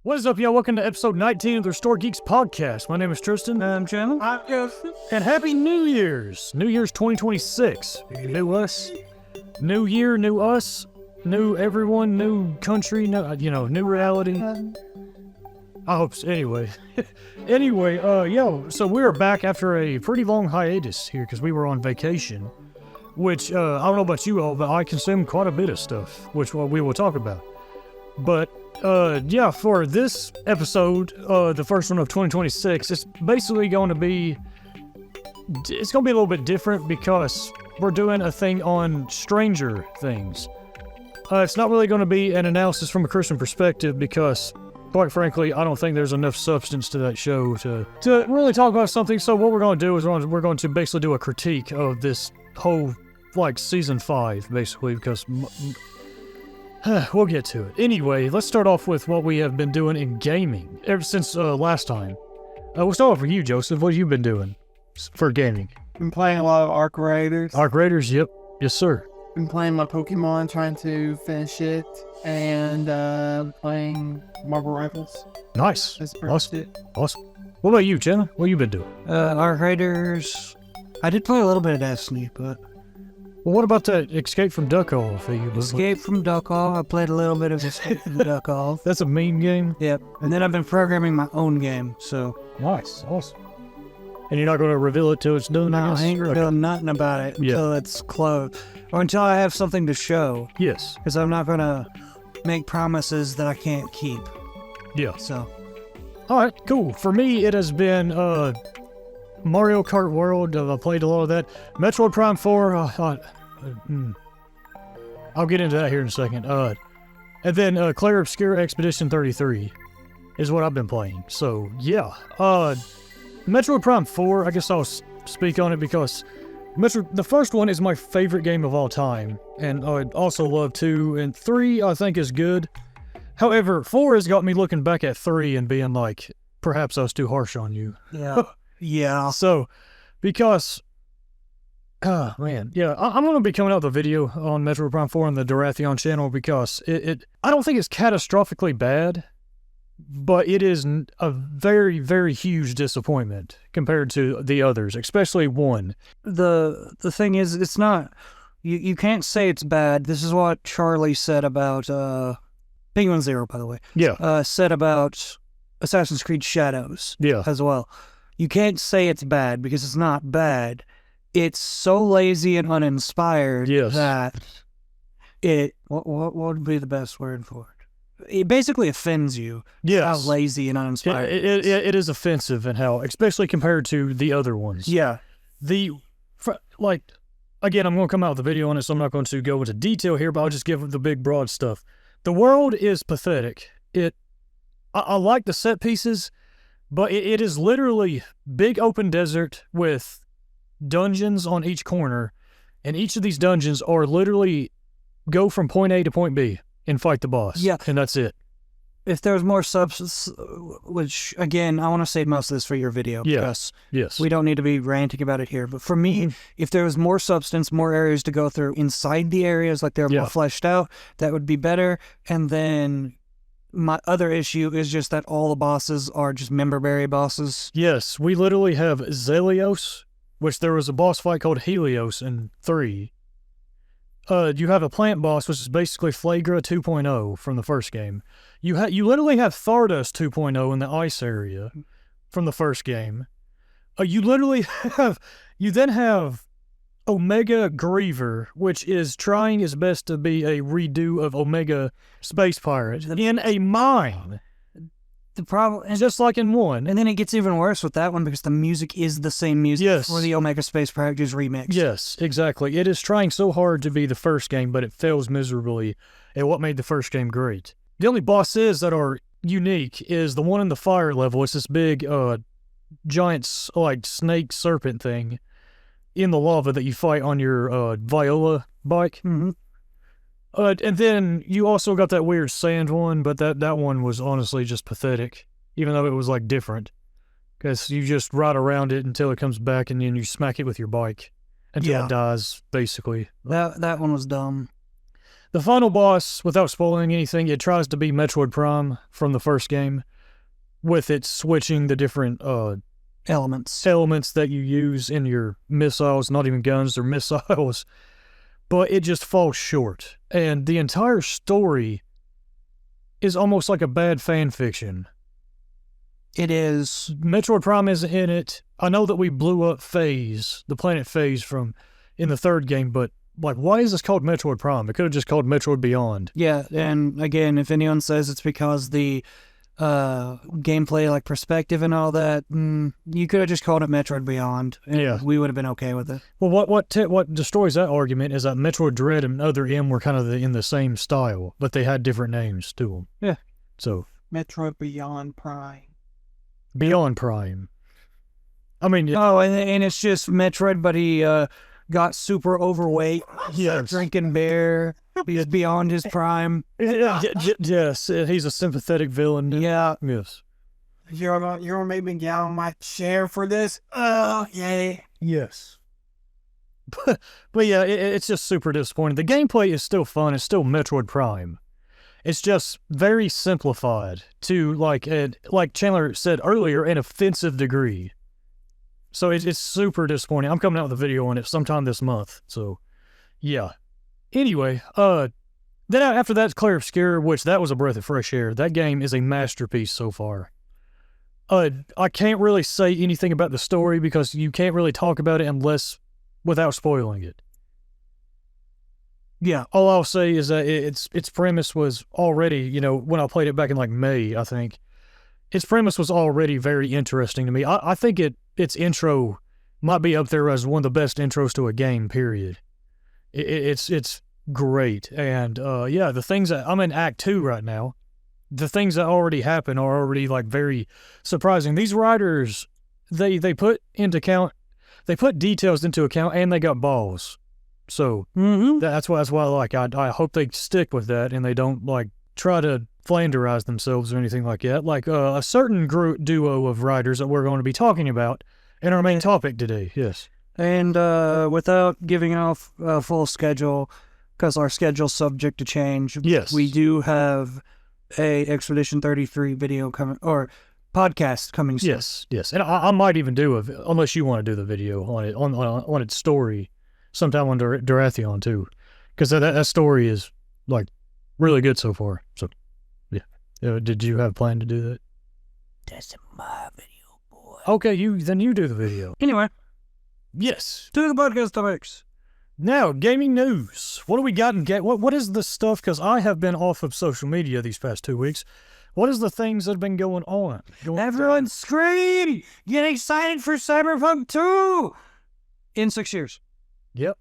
What is up, y'all? Welcome to episode 19 of the Restored Geeks Podcast. My name is Tristan. I'm Chandler. I'm Joseph. And Happy New Year's! New Year's 2026. New us. New year, new us. New everyone, new country, new reality. I hope so. Anyway. So we're back after a pretty long hiatus here because we were on vacation. Which, I don't know about you all, but I consumed quite a bit of stuff, which we will talk about. But, for this episode, the first one of 2026, it's basically going to be a little bit different because we're doing a thing on Stranger Things. It's not really going to be an analysis from a Christian perspective because, quite frankly, I don't think there's enough substance to that show to really talk about something. So what we're going to do is we're going to basically do a critique of this whole, season 5, basically, because we'll get to it. Anyway, let's start off with what we have been doing in gaming ever since last time. We'll start off with you, Joseph. What have you been doing for gaming? Been playing a lot of Arc Raiders. Arc Raiders, yep. Yes, sir. Been playing my Pokemon, trying to finish it, and playing Marble Rifles. Nice. That's pretty much it. Awesome. What about you, Jenna? What have you been doing? Arc Raiders. I did play a little bit of Destiny, but... Well, what about that Escape from Duck Off? Escape from Duck Off. I played a little bit of Escape from Duck Off. That's a mean game? Yep. And then I've been programming my own game, so... Nice. Awesome. And you're not going to reveal it till it's done? No, I ain't revealing nothing about it until it's closed. Or until I have something to show. Yes. Because I'm not going to make promises that I can't keep. Yeah. So... Alright, cool. For me, it has been, Mario Kart World. I played a lot of that. Metroid Prime 4, I'll get into that here in a second. And then, Claire Obscure Expedition 33 is what I've been playing. So, yeah. Metroid Prime 4, I guess I'll speak on it because the first one is my favorite game of all time. And I also love 2, and 3 I think is good. However, 4 has got me looking back at 3 and being like, perhaps I was too harsh on you. Yeah. Yeah. So, because, I'm going to be coming out with a video on Metroid Prime 4 on the Dorathion channel because I don't think it's catastrophically bad, but it is a very, very huge disappointment compared to the others, especially 1. The thing is, it's not, you can't say it's bad. This is what Charlie said about, Penguin Zero, by the way. Yeah. Said about Assassin's Creed Shadows. Yeah. As well. You can't say it's bad because it's not bad. It's so lazy and uninspired that what would be the best word for it? It basically offends you. Yes. How lazy and uninspired. It is offensive and how, especially compared to the other ones. Yeah. Again, I'm going to come out with a video on it, so I'm not going to go into detail here, but I'll just give the big, broad stuff. The world is pathetic. I like the set pieces, but it is literally big open desert with dungeons on each corner, and each of these dungeons are literally go from point A to point B and fight the boss. Yeah. And that's it. If there was more substance, which, again, I want to save most of this for your video. Yes. We don't need to be ranting about it here. But for me, if there was more substance, more areas to go through inside the areas, like they're more fleshed out, that would be better. And then my other issue is just that all the bosses are just member berry bosses. Yes, we literally have Zelios, which there was a boss fight called Helios in 3. You have a plant boss, which is basically Flagra 2.0 from the first game. You literally have Thardos 2.0 in the ice area from the first game. You then have Omega Griever, which is trying his best to be a redo of Omega Space Pirate in a mine. The problem is just like in 1. And then it gets even worse with that one because the music is the same music for the Omega Space Pirate, just remixed. Yes, exactly. It is trying so hard to be the first game, but it fails miserably at what made the first game great. The only bosses that are unique is the one in the fire level. It's this big, giant, snake serpent thing in the lava that you fight on your Viola bike. Mm-hmm. And then you also got that weird sand one, but that one was honestly just pathetic, even though it was different. Because you just ride around it until it comes back and then you smack it with your bike until it dies, basically. That one was dumb. The final boss, without spoiling anything, it tries to be Metroid Prime from the first game, with it switching the different elements that you use in your missiles, not even guns, they're missiles, but it just falls short. And the entire story is almost like a bad fan fiction. It is. Metroid Prime isn't in it. I know that we blew up Phase, the planet Phase in the third game, but like, why is this called Metroid Prime? It could have just called Metroid Beyond. Yeah, and again, if anyone says it's because the gameplay, like perspective and all that, you could have just called it Metroid Beyond, and we would have been okay with it. Well, what destroys that argument is that Metroid Dread and Other M were kind of in the same style, but they had different names to them. Yeah. So Metroid Beyond Prime. Beyond Prime. I mean, and it's just Metroid, but he got super overweight. Yes. Drinking beer. He's beyond his prime. Yes, he's a sympathetic villain. Yeah. Yes. You're gonna make me get out of my chair for this? Oh, yay. Yes. But yeah, it's just super disappointing. The gameplay is still fun. It's still Metroid Prime. It's just very simplified to, like Chandler said earlier, an offensive degree. So it's super disappointing. I'm coming out with a video on it sometime this month. So, yeah. Anyway, then after that's Clair Obscur, which that was a breath of fresh air. That game is a masterpiece so far. I can't really say anything about the story because you can't really talk about it without spoiling it. Yeah, all I'll say is that its premise was already, when I played it back in like May, I think, its premise was already very interesting to me. I think its intro might be up there as one of the best intros to a game, period. It's great. And the things that I'm in Act 2 right now, the things that already happen are already like very surprising. These writers, they put details into account, and they got balls. So that's why I hope they stick with that and they don't like try to flanderize themselves or anything like that. Like a certain duo of writers that we're going to be talking about in our main topic today. Yes. And without giving off a full schedule, because our schedule's subject to change, yes, we do have a Expedition 33 video coming, or podcast coming soon. Yes. And I might even do unless you want to do the video on it, on its story sometime on Dorathion too, because that story is like really good so far. So yeah, did you have a plan to do that? That's my video, boy. Okay, then you do the video. Anyway, yes, to the podcast topics. Now, gaming news. What do we got in what is the stuff? Because I have been off of social media these past 2 weeks. What is the things that have been going on? Everyone scream! Get excited for Cyberpunk 2 in 6 years. Yep.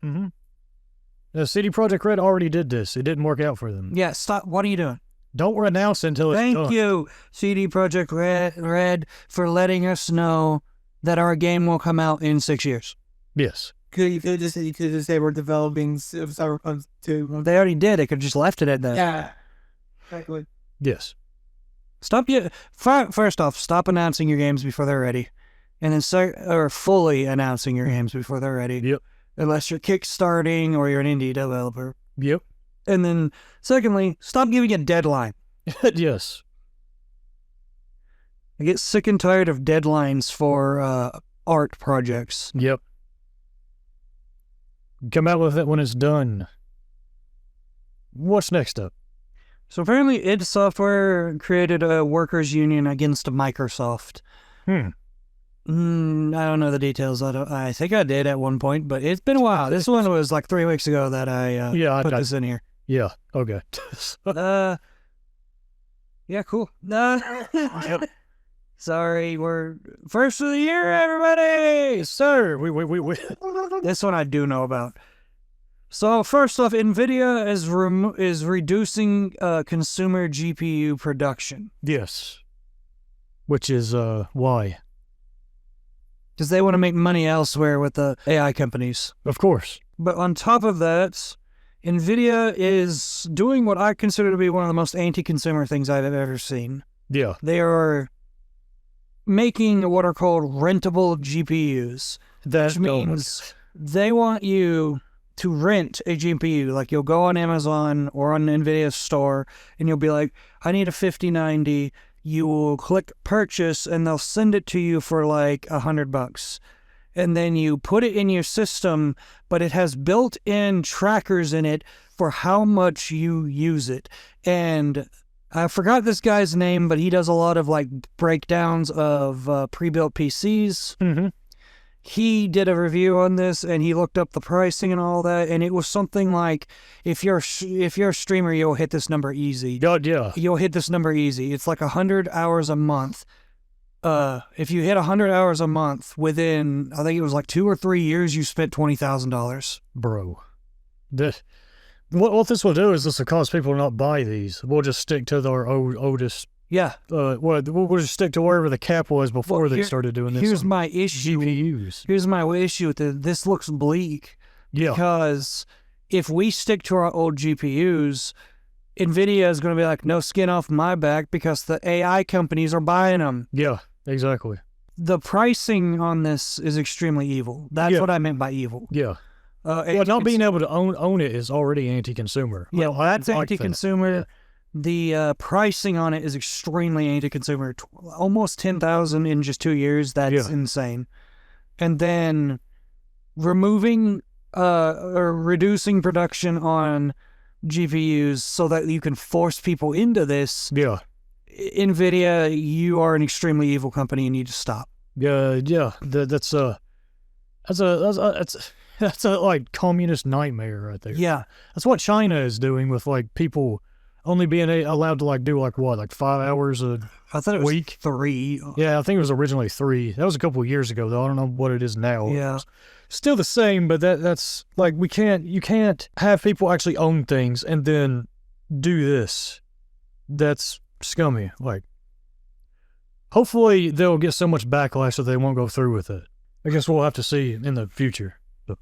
CD Projekt Red already did this. It didn't work out for them. Yeah, stop. What are you doing? Don't announce it until it's done. Thank you, CD Projekt Red, for letting us know that our game will come out in 6 years. Yes. You could just say we're developing Cyberpunk 2. Well, they already did. They could have just left it at that. Yeah. Exactly. Yes. First off, stop announcing your games before they're ready. And then start fully announcing your games before they're ready. Yep. Unless you're kickstarting or you're an indie developer. Yep. And then, secondly, stop giving a deadline. Yes. I get sick and tired of deadlines for art projects. Yep. Come out with it when it's done. What's next up? So apparently id Software created a workers' union against Microsoft. I don't know the details. I think I did at one point, but it's been a while. This one was like 3 weeks ago that I put this in here. Yeah, okay. Yeah, cool. Sorry, we're first of the year, everybody! Sir, we. This one I do know about. So first off, NVIDIA is reducing consumer GPU production. Yes. Which is, why? Because they want to make money elsewhere with the AI companies. Of course. But on top of that, NVIDIA is doing what I consider to be one of the most anti-consumer things I've ever seen. Yeah. They are making what are called rentable GPUs. Which means they want you to rent a GPU. Like you'll go on Amazon or on NVIDIA's store and you'll be like, I need a 5090. You will click purchase and they'll send it to you for like $100. And then you put it in your system, but it has built-in trackers in it for how much you use it. And I forgot this guy's name, but he does a lot of like breakdowns of pre-built PCs. Mm-hmm. He did a review on this and he looked up the pricing and all that, and it was something like, if you're a streamer, you'll hit this number easy. God, yeah. You'll hit this number easy. It's like 100 hours a month. If you hit 100 hours a month within, I think it was like 2 or 3 years, you spent $20,000. Bro. What this will do is this will cause people to not buy these. We'll just stick to our oldest. Yeah. We'll just stick to wherever the cap was before they started doing this. Here's my issue. GPUs. Here's my issue with it. This looks bleak. Yeah. Because if we stick to our old GPUs, NVIDIA is going to be like, no skin off my back because the AI companies are buying them. Yeah, exactly. The pricing on this is extremely evil. That's what I meant by evil. Yeah. Not being able to own it is already anti-consumer. Yeah, well, that's like anti-consumer. that. The pricing on it is extremely anti-consumer. Almost $10,000 in just 2 years. That's insane. And then removing or reducing production on GPUs so that you can force people into this. Yeah. NVIDIA, you are an extremely evil company and you need to stop. Yeah. That's a like communist nightmare right there. Yeah. That's what China is doing with like people only being allowed to like do like what, like 5 hours a I thought it was week? 3. Yeah, I think it was originally 3. That was a couple of years ago though. I don't know what it is now. Yeah. Still the same, but that's like you can't have people actually own things and then do this. That's scummy. Like, hopefully they'll get so much backlash that they won't go through with it. I guess we'll have to see in the future. So.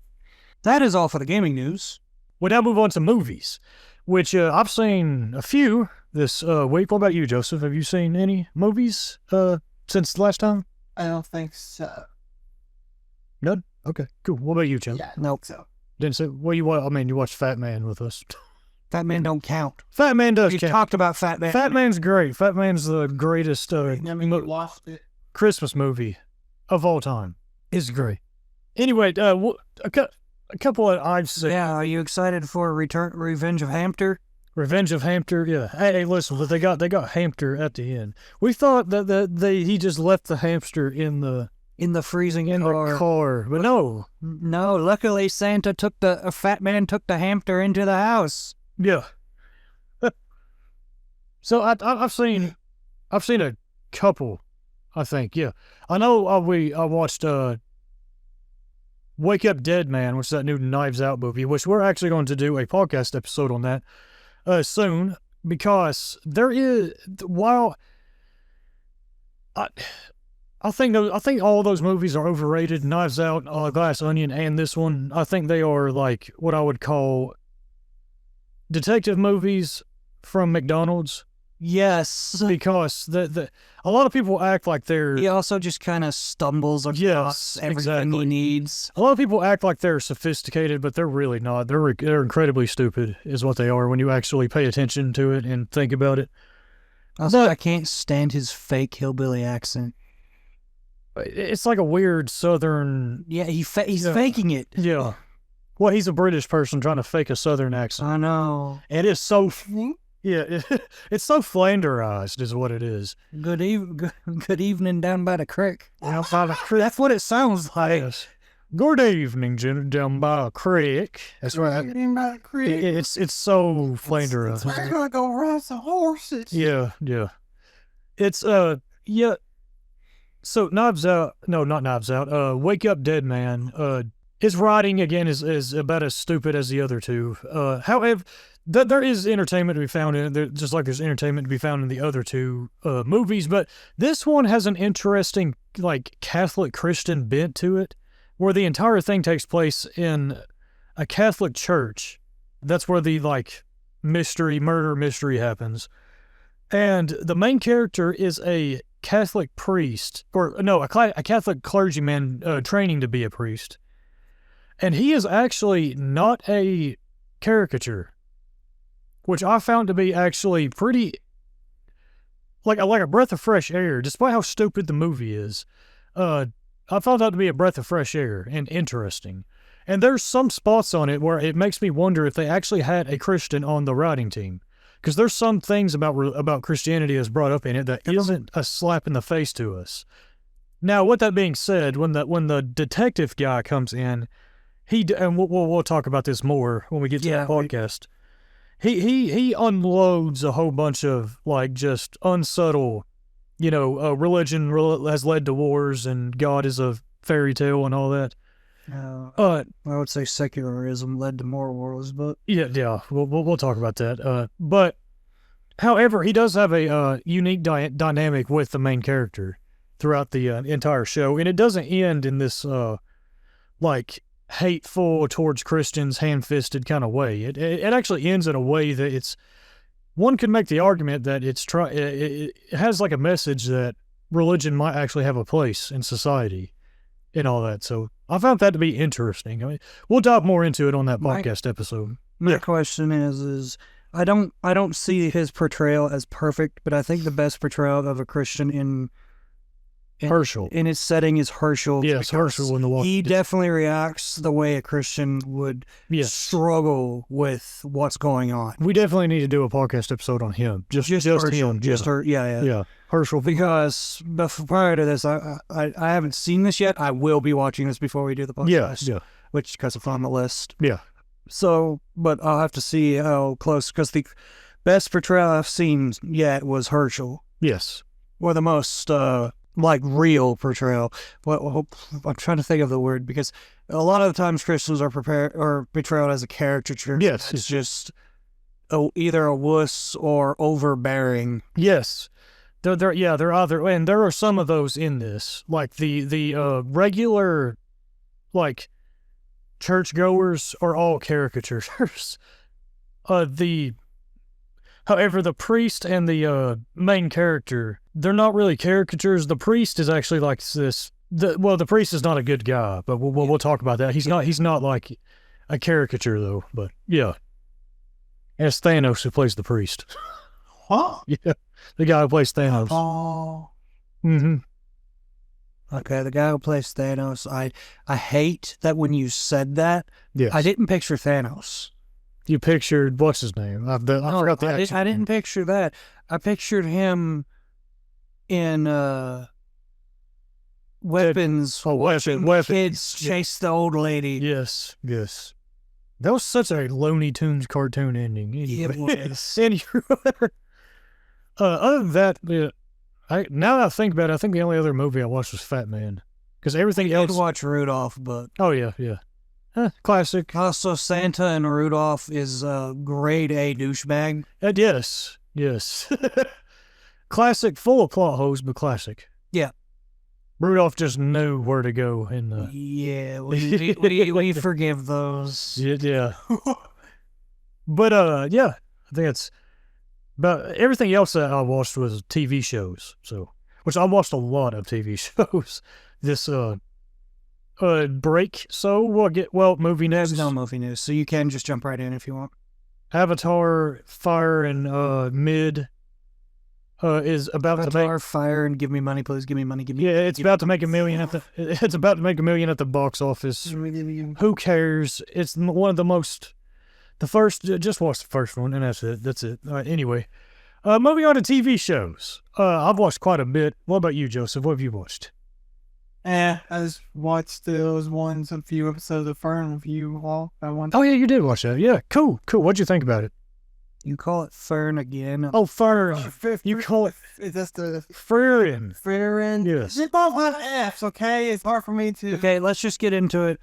That is all for the gaming news. We now move on to movies, which I've seen a few this week. What about you, Joseph? Have you seen any movies since last time? I don't think so. None? Okay, cool. What about you, Chad? Yeah, Nope. so. Didn't say. Well, you watched Fat Man with us. Fat Man don't count. Fat Man does You count. talked about Fat Man. Fat Man's great. Fat Man's the greatest Lost it. Christmas movie of all time. It's great. Anyway, a couple that I've seen. Yeah, are you excited for Revenge of Hamster? Revenge of Hamster, yeah. Hey, listen, but they got Hamster at the end. We thought that he just left the hamster in the freezing car, but no. No, luckily Fat Man took the hamster into the house. Yeah. So I've seen a couple, I think. Yeah, I know. I watched Wake Up Dead Man, which is that new Knives Out movie, which we're actually going to do a podcast episode on that soon, because there is, while I think all those movies are overrated. Knives Out, Glass Onion, and this one, I think they are like what I would call detective movies from McDonald's. Yes. Because a lot of people act like they're... He also just kind of stumbles across everything he needs. A lot of people act like they're sophisticated, but they're really not. They're incredibly stupid is what they are when you actually pay attention to it and think about it. Also, I can't stand his fake hillbilly accent. It's like a weird southern... Yeah, he's faking it. Yeah. Well, he's a British person trying to fake a southern accent. I know. It is so... Yeah, it's so flanderized is what it is. Good evening down by the creek. That's what it sounds like. Yes. Good evening, down by a creek. That's right. By the creek. It's so flanderized. We're gonna go ride some horses. Yeah. It's yeah. So Knives Out, no, not Knives Out. Wake Up Dead Man. His writing again is about as stupid as the other two. However, there is entertainment to be found in it, just like there's entertainment to be found in the other two movies. But this one has an interesting, like, Catholic Christian bent to it, where the entire thing takes place in a Catholic church. That's where the, like, murder mystery happens. And the main character is a Catholic priest, or no, a Catholic clergyman training to be a priest. And he is actually not a caricature, which I found to be actually pretty, like a breath of fresh air, despite how stupid the movie is. I found that to be a breath of fresh air and interesting. And there's some spots on it where it makes me wonder if they actually had a Christian on the writing team. Because there's some things about Christianity that's brought up in it that isn't a slap in the face to us. Now, with that being said, when the detective guy comes in, and we'll talk about this more when we get to the podcast. He unloads a whole bunch of like just unsubtle, religion has led to wars and God is a fairy tale and all that. I would say secularism led to more wars, but we'll talk about that. But however, he does have a unique dynamic with the main character throughout the entire show, and it doesn't end in this like hateful towards Christians, hand-fisted kind of way. It actually ends in a way that one could make the argument that it has like a message that religion might actually have a place in society and all that. So I found that to be interesting. I mean, we'll dive more into it on that podcast episode. My question is I don't see his portrayal as perfect, but I think the best portrayal of a Christian in Herschel in its setting is Herschel. Yes, Herschel in the Walking He definitely reacts the way a Christian would struggle with what's going on. We definitely need to do a podcast episode on him. Just Herschel, him. Herschel. Because prior to this, I haven't seen this yet. I will be watching this before we do the podcast. Yeah. Which because it's on the list. Yeah. So, but I'll have to see how close, because the best portrayal I've seen yet was Herschel. Yes. Or the most real portrayal. Well, I'm trying to think of the word, because a lot of the times Christians are portrayed as a caricature. Yes. It's just either a wuss or overbearing. Yes. They're either, and there are some of those in this, like the regular, like, churchgoers are all caricatures. However, the priest and the main character, they're not really caricatures. The priest is actually like this. The priest is not a good guy, but we'll talk about that. He's not like a caricature though. But yeah, and it's Thanos who plays the priest. Huh? Yeah, the guy who plays Thanos. Oh. Mm-hmm. Okay, the guy who plays Thanos. I hate that when you said that. Yes. I didn't picture Thanos. You pictured, what's his name? I forgot the accent. I didn't picture that. I pictured him in Weapons. Weapons. Kids chase the old lady. Yes. That was such a Looney Tunes cartoon ending. Anyway. Other than that, now that I think about it, I think the only other movie I watched was Fat Man. Because everything else... I did watch Rudolph, but... Oh, yeah. Classic. Also, Santa and Rudolph is a grade A douchebag. Yes. Classic, full of plot holes, but classic. Yeah. Rudolph just knew where to go in the... Yeah, we forgive those. Yeah. But, I think it's... But everything else that I watched was TV shows, which I watched a lot of TV shows. This, break, so movie news. There's no movie news, so you can just jump right in if you want. Avatar, Fire, and Mid is about to make... Avatar, Fire, and Give Me Money, Please Give Me Money, Give Me... Yeah, it's about to make $1 million it's about to make $1 million at the box office. Who cares? It's one of the most... just watch the first one, and that's it. Anyway, moving on to TV shows. I've watched quite a bit. What about you, Joseph? What have you watched? I just watched a few episodes of Fern with you all. Oh, yeah, you did watch that. Yeah, cool. What'd you think about it? You call it Fern again? Oh, Fern. You call it... Is this the... Fern. Fern? Yes. It's both have F's, okay? It's hard for me to... Okay, let's just get into it,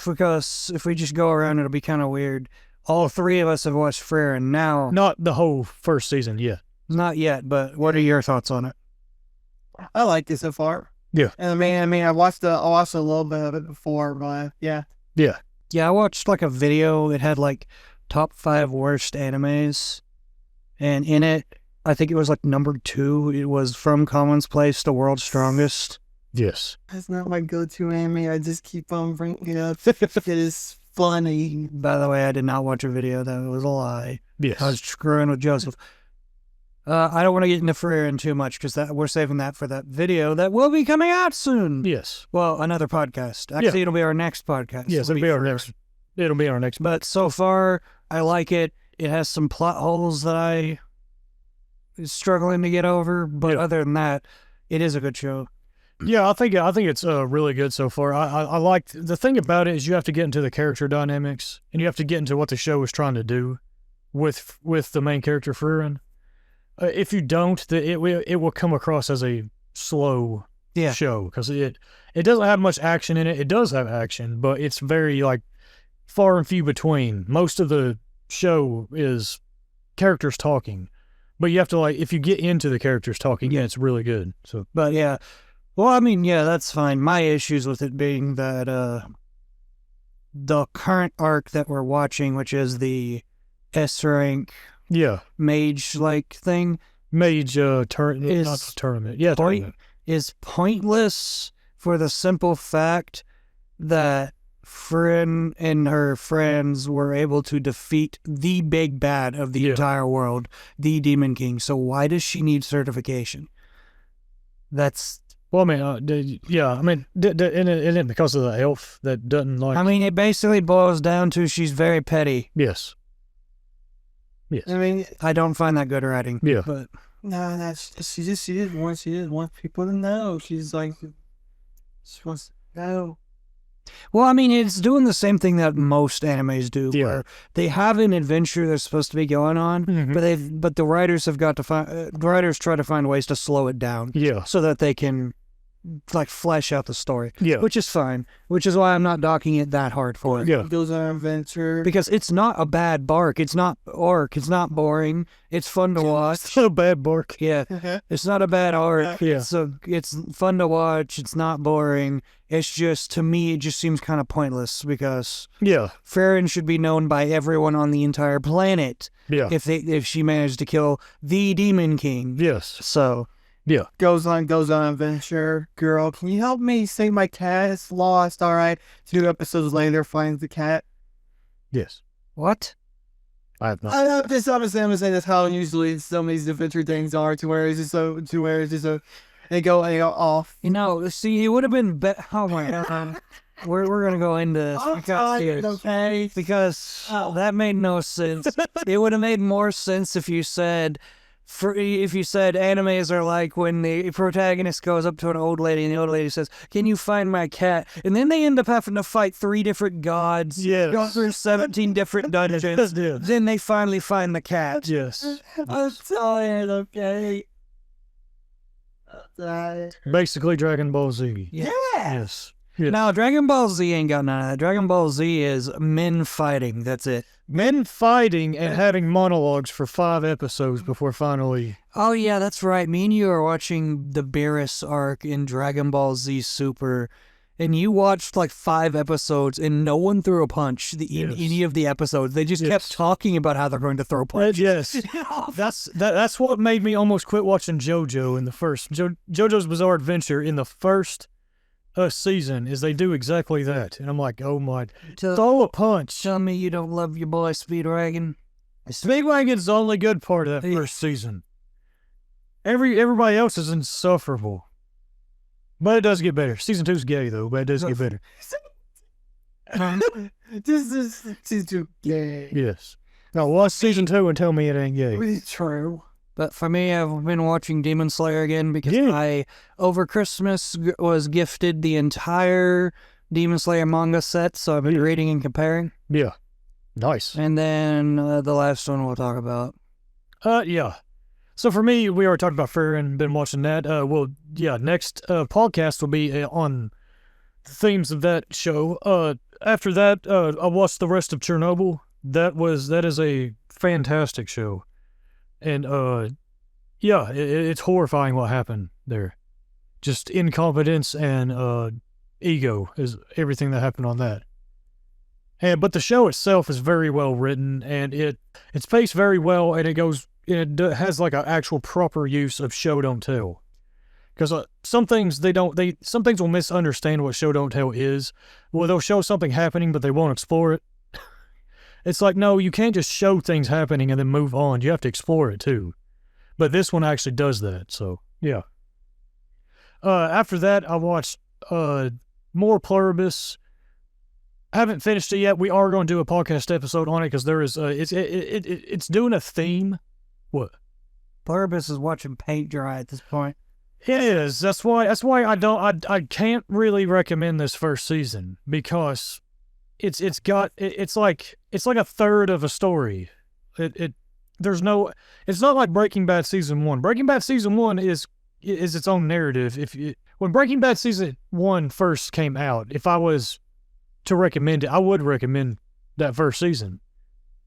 because if we just go around, it'll be kind of weird. All three of us have watched Frere, and now... Not the whole first season yet. Not yet, but what are your thoughts on it? I liked it so far. Yeah. And I mean, I watched a little bit of it before, but yeah. Yeah. Yeah, I watched like a video. It had like top 5 worst animes, and in it, I think it was like number 2. It was From Common's Place to World's Strongest. Yes. That's not my go-to anime. I just keep on bringing it up. It is funny. By the way, I did not watch a video. That was a lie. Yes. I was screwing with Joseph. I don't want to get into Freerin too much because we're saving that for that video that will be coming out soon. Yes. Well, another podcast. Actually, it'll be our next podcast. Yes, it'll be our next. It'll be our next. But so far, I like it. It has some plot holes that I is struggling to get over, but other than that, it is a good show. Yeah, I think it's really good so far. I like the thing about it is you have to get into the character dynamics and you have to get into what the show is trying to do with the main character Freerin. If you don't, it will come across as a slow show because it doesn't have much action in it. It does have action, but it's very like far and few between. Most of the show is characters talking, but you have to if you get into the characters talking, it's really good. So, but yeah. Well, I mean, that's fine. My issues with it being that the current arc that we're watching, which is the S rank mage-like thing. Mage tournament. Yeah, tournament. Is pointless for the simple fact that Fryn and her friends were able to defeat the big bad of the entire world, the Demon King. So why does she need certification? That's... Well, I mean, isn't it because of the elf that doesn't like... I mean, it basically boils down to she's very petty. Yes. Yes. I mean, I don't find that good writing. Yeah. But no, she just wants people to know. She's like, she wants to know. Well, I mean, it's doing the same thing that most animes do, where they have an adventure they're supposed to be going on, but the writers have got to the writers try to find ways to slow it down, so that they can flesh out the story, which is fine, which is why I'm not docking it that hard for it. It goes on an adventure because it's not a bad bark, it's not boring, it's fun to watch. It's not a bad bark. It's not a bad arc. So it's fun to watch. It's not boring. It's just, to me, it just seems kind of pointless because Farron should be known by everyone on the entire planet. If she managed to kill the Demon King. So goes on adventure. Girl, can you help me? Say my cat is lost. All right. 2 episodes later, finds the cat. Yes. What? I have not. I just understand. That's how usually some of these adventure things are. They go off. See, it would have been better. Oh my god. We're gonna go into this because that made no sense. It would have made more sense if you said animes are like when the protagonist goes up to an old lady and the old lady says, "Can you find my cat?" And then they end up having to fight 3 different gods, go through 17 different dungeons. Then they finally find the cat. I'm tired, okay? Basically Dragon Ball Z. Yes. Now, Dragon Ball Z ain't got none of that. Dragon Ball Z is men fighting. That's it. Men fighting and having monologues for 5 episodes before finally... Oh, yeah, that's right. Me and you are watching the Beerus arc in Dragon Ball Z Super, and you watched 5 episodes, and no one threw a punch in any of the episodes. They just kept talking about how they're going to throw punches. That's what made me almost quit watching JoJo in the first... JoJo's Bizarre Adventure in the first... season is they do exactly that, and I'm like, oh my, throw a punch. Tell me you don't love your boy Speedwagon. Speedwagon's the only good part of that first season. Everybody else is insufferable, but it does get better. Season 2's gay though, but it does get better. This is season 2 gay. Yes. Now watch season 2 and tell me it ain't gay. It's true. But for me, I've been watching Demon Slayer again because I, over Christmas, was gifted the entire Demon Slayer manga set, so I've been reading and comparing. Yeah. Nice. And then the last one we'll talk about. So for me, we already talked about Fur and been watching that. Next podcast will be on the themes of that show. After that, I watched the rest of Chernobyl. That is a fantastic show. And, it's horrifying what happened there. Just incompetence and ego is everything that happened on that. But the show itself is very well written, and it's paced very well, and it has an actual proper use of show don't tell. Because some things some things will misunderstand what show don't tell is. Well, they'll show something happening, but they won't explore it. It's like, no, you can't just show things happening and then move on. You have to explore it too. But this one actually does that, so yeah. After that, I watched more Pluribus. I haven't finished it yet. We are going to do a podcast episode on it because there is it's doing a theme. What? Pluribus is watching paint dry at this point. It is. That's why I can't really recommend this first season because it's like a third of a story. It's not like Breaking Bad season 1. Breaking Bad season 1 is its own narrative. When Breaking Bad season 1 first came out, if I was to recommend it, I would recommend that first season,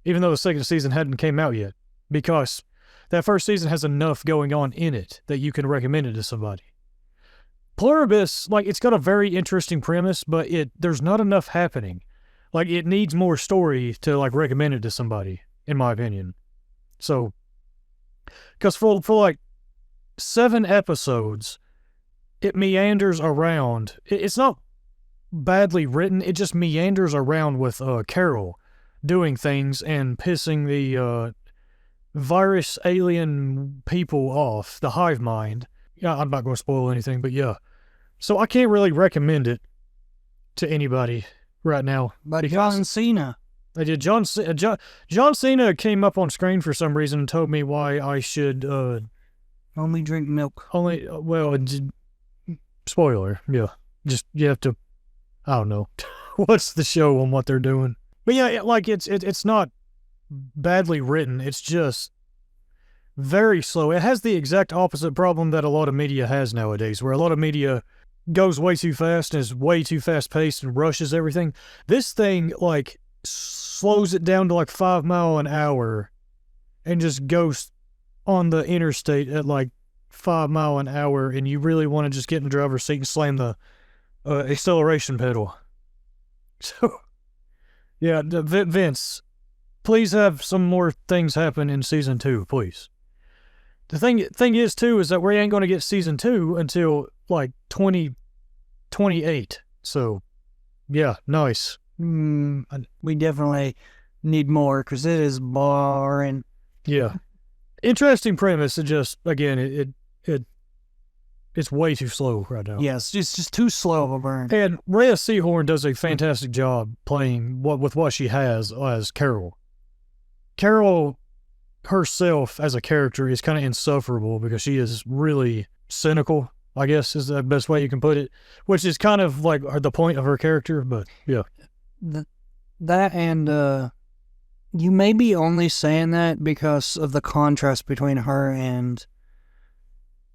even though the second season hadn't came out yet, because that first season has enough going on in it that you can recommend it to somebody. Pluribus, like, it's got a very interesting premise, but there's not enough happening. Like, it needs more story to, like, recommend it to somebody, in my opinion. So, because for like 7 episodes, it meanders around. It's not badly written. It just meanders around with Carol doing things and pissing the virus alien people off, the hive mind. Yeah, I'm not going to spoil anything, but yeah. So I can't really recommend it to anybody right now. But John Cena. I did. John Cena came up on screen for some reason and told me why I should only drink milk. Spoiler. Yeah, just you have to. I don't know. What's the show on what they're doing? But yeah, like it's not badly written. It's just very slow. It has the exact opposite problem that a lot of media has nowadays, where a lot of media goes way too fast and is way too fast paced and rushes everything. This thing like slows it down to like 5 miles an hour and just goes on the interstate at like 5 miles an hour, and you really want to just get in the driver's seat and slam the acceleration pedal. So, yeah, Vince, please have some more things happen in season 2, please. The thing is, too, is that we ain't going to get season 2 until like 2028. So, yeah, nice. We definitely need more because it is boring. Yeah. Interesting premise. It just, again, it's way too slow right now. Yes, it's just too slow of a burn. And Rhea Seehorn does a fantastic job playing with what she has as Carol. Carol herself as a character is kind of insufferable because she is really cynical, I guess is the best way you can put it, which is kind of like the point of her character, but yeah. That and you may be only saying that because of the contrast between her and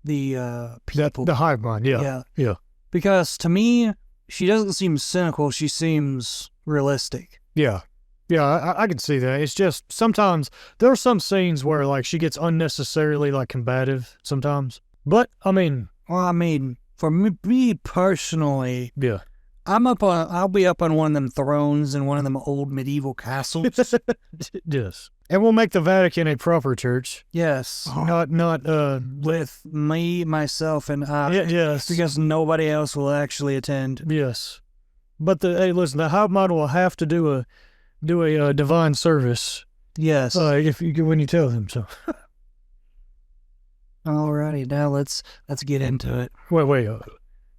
the people. The hive mind, yeah. Because to me, she doesn't seem cynical. She seems realistic. Yeah. Yeah, I can see that. It's just sometimes there are some scenes where like she gets unnecessarily like combative sometimes. But I mean, for me personally, yeah. I'll be up on one of them thrones in one of them old medieval castles. Yes. And we'll make the Vatican a proper church. Yes. Not with me, myself, and I. Yes. Because nobody else will actually attend. Yes. But listen, the hive mind will have to do a divine service. Yes. When you tell them so. Alrighty, now let's get into it. Wait.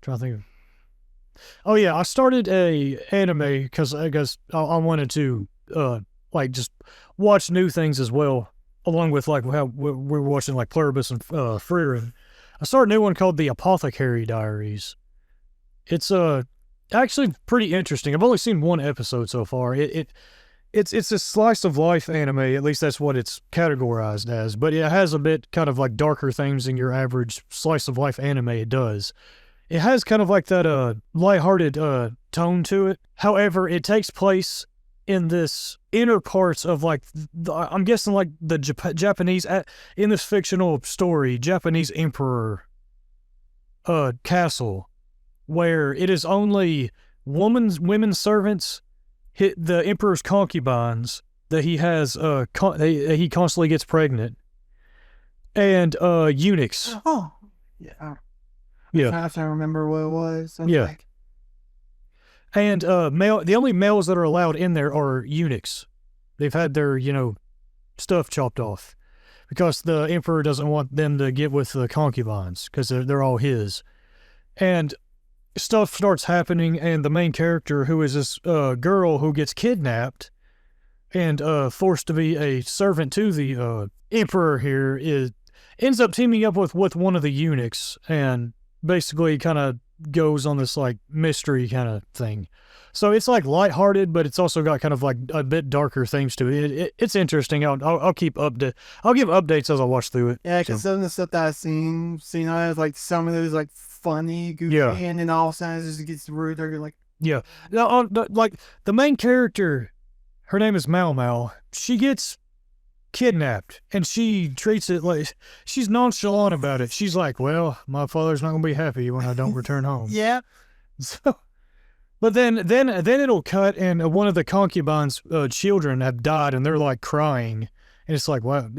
Trying to think of. Oh yeah, I started a anime because I guess I wanted to like just watch new things as well, along with like how we're watching like Pluribus and Frieren. I started a new one called The Apothecary Diaries. It's actually pretty interesting. I've only seen one episode so far. It's a slice of life anime, at least that's what it's categorized as, but it has a bit kind of like darker themes than your average slice of life anime it does. It has kind of like that lighthearted tone to it. However, it takes place in this inner parts of like, I'm guessing like the Japanese, in this fictional story, Japanese emperor castle, where it is only women servants, the emperor's concubines that he has, he constantly gets pregnant, and eunuchs. Oh, yeah. Yeah. I have to remember what it was. Yeah. And the only males that are allowed in there are eunuchs. They've had their, stuff chopped off because the emperor doesn't want them to get with the concubines because they're all his. And stuff starts happening, and the main character, who is this girl who gets kidnapped and forced to be a servant to the emperor here, ends up teaming up with one of the eunuchs and basically kind of goes on this like mystery kind of thing. So it's like lighthearted, but it's also got kind of like a bit darker themes to it. It's interesting. I'll keep I'll give updates as I watch through it. Yeah, because some of the stuff that I've seen on it, like some of those like funny, goofy, Yeah. and then all of a sudden it just gets rude. They're like, Yeah. Now, like the main character, her name is Mau Mau. She gets kidnapped, and she treats it like she's nonchalant about it. She's like, well, my father's not gonna be happy when I don't return home. yeah. So, but then it'll cut, and one of the concubines' children have died, and they're like crying, and it's like, wow.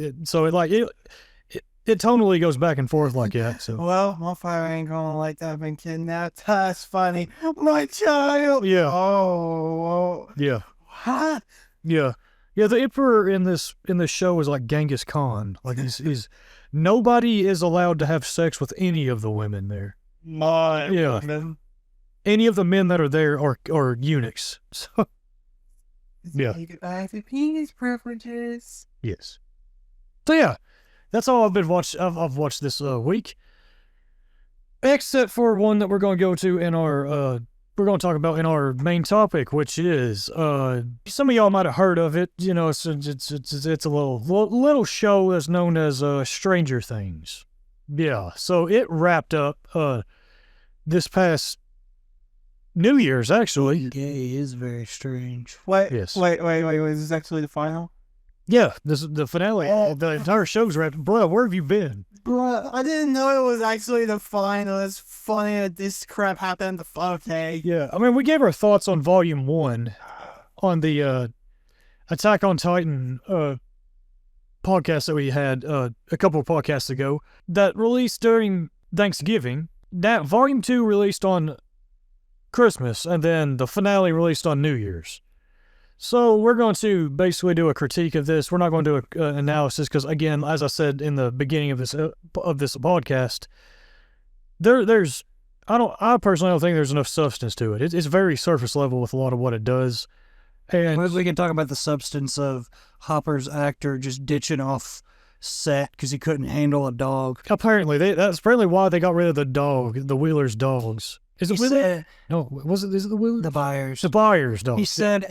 It totally goes back and forth like that. So, Well, my father ain't gonna like that. I've been kidnapped. That's funny. My child. yeah, Oh. yeah, What? yeah. Yeah, the emperor in this show is like Genghis Khan. Like he's nobody is allowed to have sex with any of the women there. Yeah. Any of the men that are there are eunuchs. So yeah. Take it back to penis preferences. Yes. So yeah, that's all I've watched this week. Except for one that we're going to go to in our we're going to talk about in our main topic, which is some of y'all might have heard of it. It's a little show that's known as Stranger Things. Yeah, so it wrapped up this past New Year's, actually. Gay is very strange. Wait, Yes. wait. Is this actually the final? Yeah, this is the finale. The entire show's wrapped. Bro, where have you been? Bruh, I didn't know it was actually the final. It's funny that this crap happened. Okay. Yeah, I mean, we gave our thoughts on Volume 1 on the Attack on Titan podcast that we had a couple of podcasts ago that released during Thanksgiving. That Volume 2 released on Christmas, and then the finale released on New Year's. So we're going to basically do a critique of this. We're not going to do an analysis because, again, as I said in the beginning of this podcast, I personally don't think there's enough substance to it. It's very surface level with a lot of what it does. And We can talk about the substance of Hopper's actor just ditching off set because he couldn't handle a dog. apparently that's apparently why they got rid of the Wheeler's dogs. Is it He Wheeler? said, No, is it the Wheeler? the Byers. The Byers dog. He said,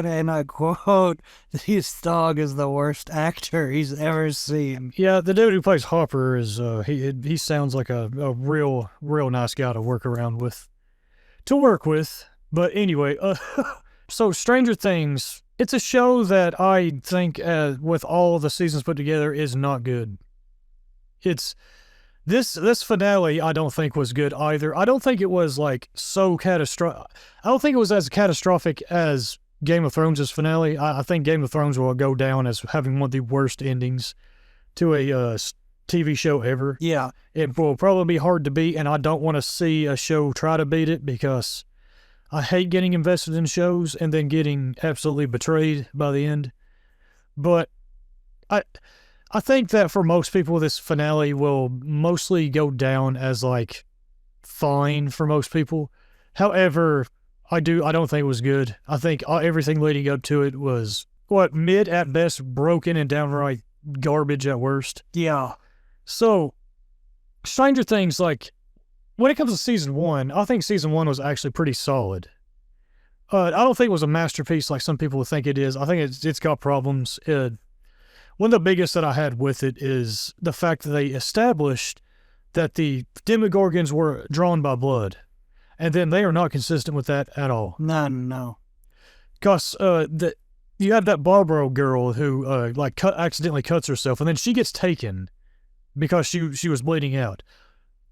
and I quote, that his dog is the worst actor he's ever seen. Yeah, the dude who plays Hopper is he sounds like a real nice guy to work with. But anyway, so Stranger Things, it's a show that I think with all the seasons put together is not good. It's this finale I don't think was good either. I don't think it was like so catastrophic. I don't think it was as catastrophic as Game of Thrones' finale. I think Game of Thrones will go down as having one of the worst endings to a TV show ever. Yeah. It will probably be hard to beat, and I don't want to see a show try to beat it because I hate getting invested in shows and then getting absolutely betrayed by the end. But I think that for most people, this finale will mostly go down as like fine for most people. However, I don't think it was good. I think everything leading up to it was mid at best, broken, and downright garbage at worst. Yeah. So, Stranger Things, like, when it comes to season 1, I think season 1 was actually pretty solid. I don't think it was a masterpiece like some people would think it is. I think it's got problems. One of the biggest that I had with it is the fact that they established that the Demogorgons were drawn by blood, and then they are not consistent with that at all. No. Because you have that Barbara girl who accidentally cuts herself, and then she gets taken because she was bleeding out.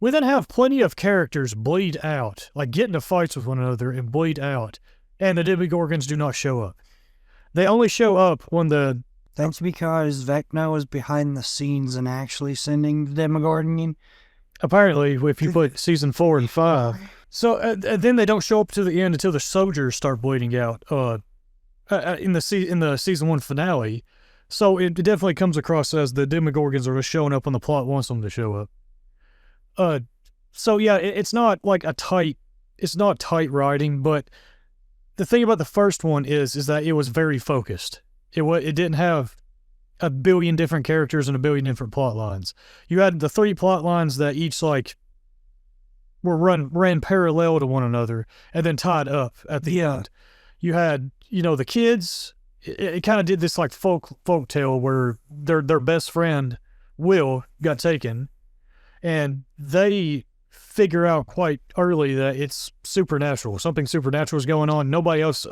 We then have plenty of characters bleed out, like get into fights with one another and bleed out, and the Demogorgons do not show up. They only show up when the... That's because Vecna was behind the scenes and actually sending the Demogorgon. apparently, if you put season 4 and 5, so then they don't show up to the end until the soldiers start bleeding out. In the season 1 finale, so it definitely comes across as the Demogorgons are just showing up when the plot wants them to show up. So yeah, it's not like it's not tight writing, but the thing about the first one is that it was very focused. It didn't have a billion different characters and a billion different plot lines. You had the 3 plot lines that each ran parallel to one another and then tied up at the end. You had, the kids. It kind of did this like folk tale where their best friend Will got taken, and they figure out quite early that it's supernatural. Something supernatural is going on. Nobody else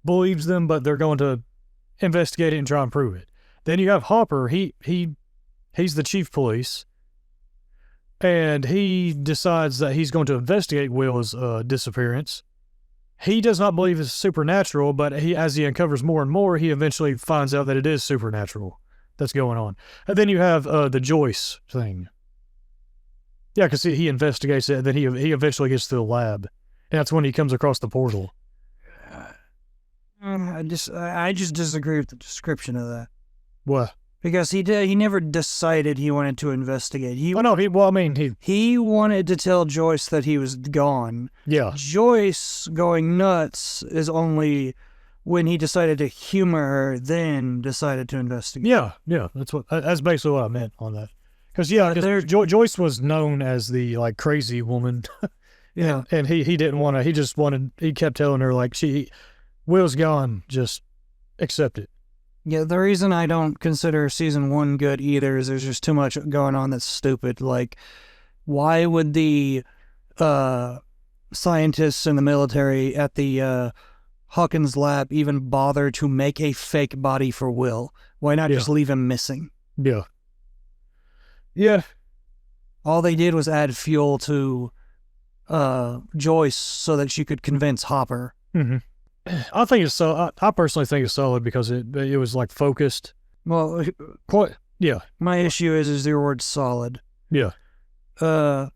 believes them, but they're going to investigate it and try and prove it. Then you have Hopper. He's the chief police, and he decides that he's going to investigate Will's disappearance. He does not believe it's supernatural, but as he uncovers more and more, he eventually finds out that it is supernatural that's going on. And then you have the Joyce thing. Yeah, because he investigates it, and then he eventually gets to the lab. And that's when he comes across the portal. I just disagree with the description of that. What? Because he never decided he wanted to investigate. He wanted to tell Joyce that he was gone. Yeah. Joyce going nuts is only when he decided to humor her, then decided to investigate. Yeah. That's basically what I meant on that. Because Joyce was known as the crazy woman. Yeah. And he didn't want to. He kept telling her Will's gone. Just accept it. Yeah, the reason I don't consider season 1 good either is there's just too much going on that's stupid. Like, why would the scientists in the military at the Hawkins lab even bother to make a fake body for Will? Why not just leave him missing? Yeah. Yeah. All they did was add fuel to Joyce so that she could convince Hopper. Mm-hmm. I think it's so. I personally think it's solid because it was focused. Well, quite. Yeah. My issue is the word solid. Yeah. I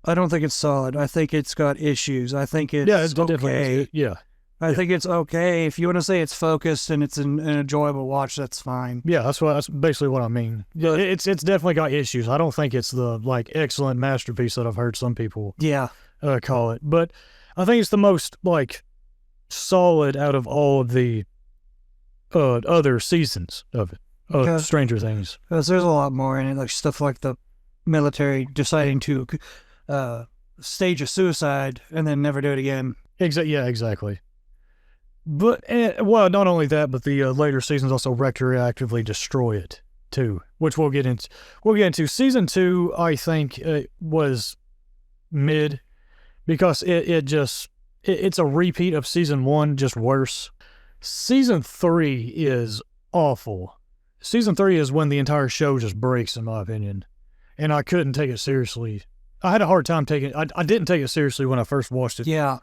don't think it's solid. I think it's got issues. I think it's okay. Yeah. I think it's okay. If you want to say it's focused and it's an enjoyable watch, that's fine. Yeah, that's basically what I mean. Yeah, it's definitely got issues. I don't think it's the excellent masterpiece that I've heard some people call it, but I think it's the most solid out of all of the other seasons of it, Stranger Things. Because there's a lot more in it, stuff like the military deciding to stage a suicide and then never do it again. Yeah, exactly. But not only that, but the later seasons also retroactively destroy it too, which we'll get into. Season 2, I think, was mid because it's a repeat of season 1, just worse. Season 3 is awful. Season 3 is when the entire show just breaks, in my opinion, and I couldn't take it seriously. I had a hard time taking it. I didn't take it seriously when I first watched it. Yeah.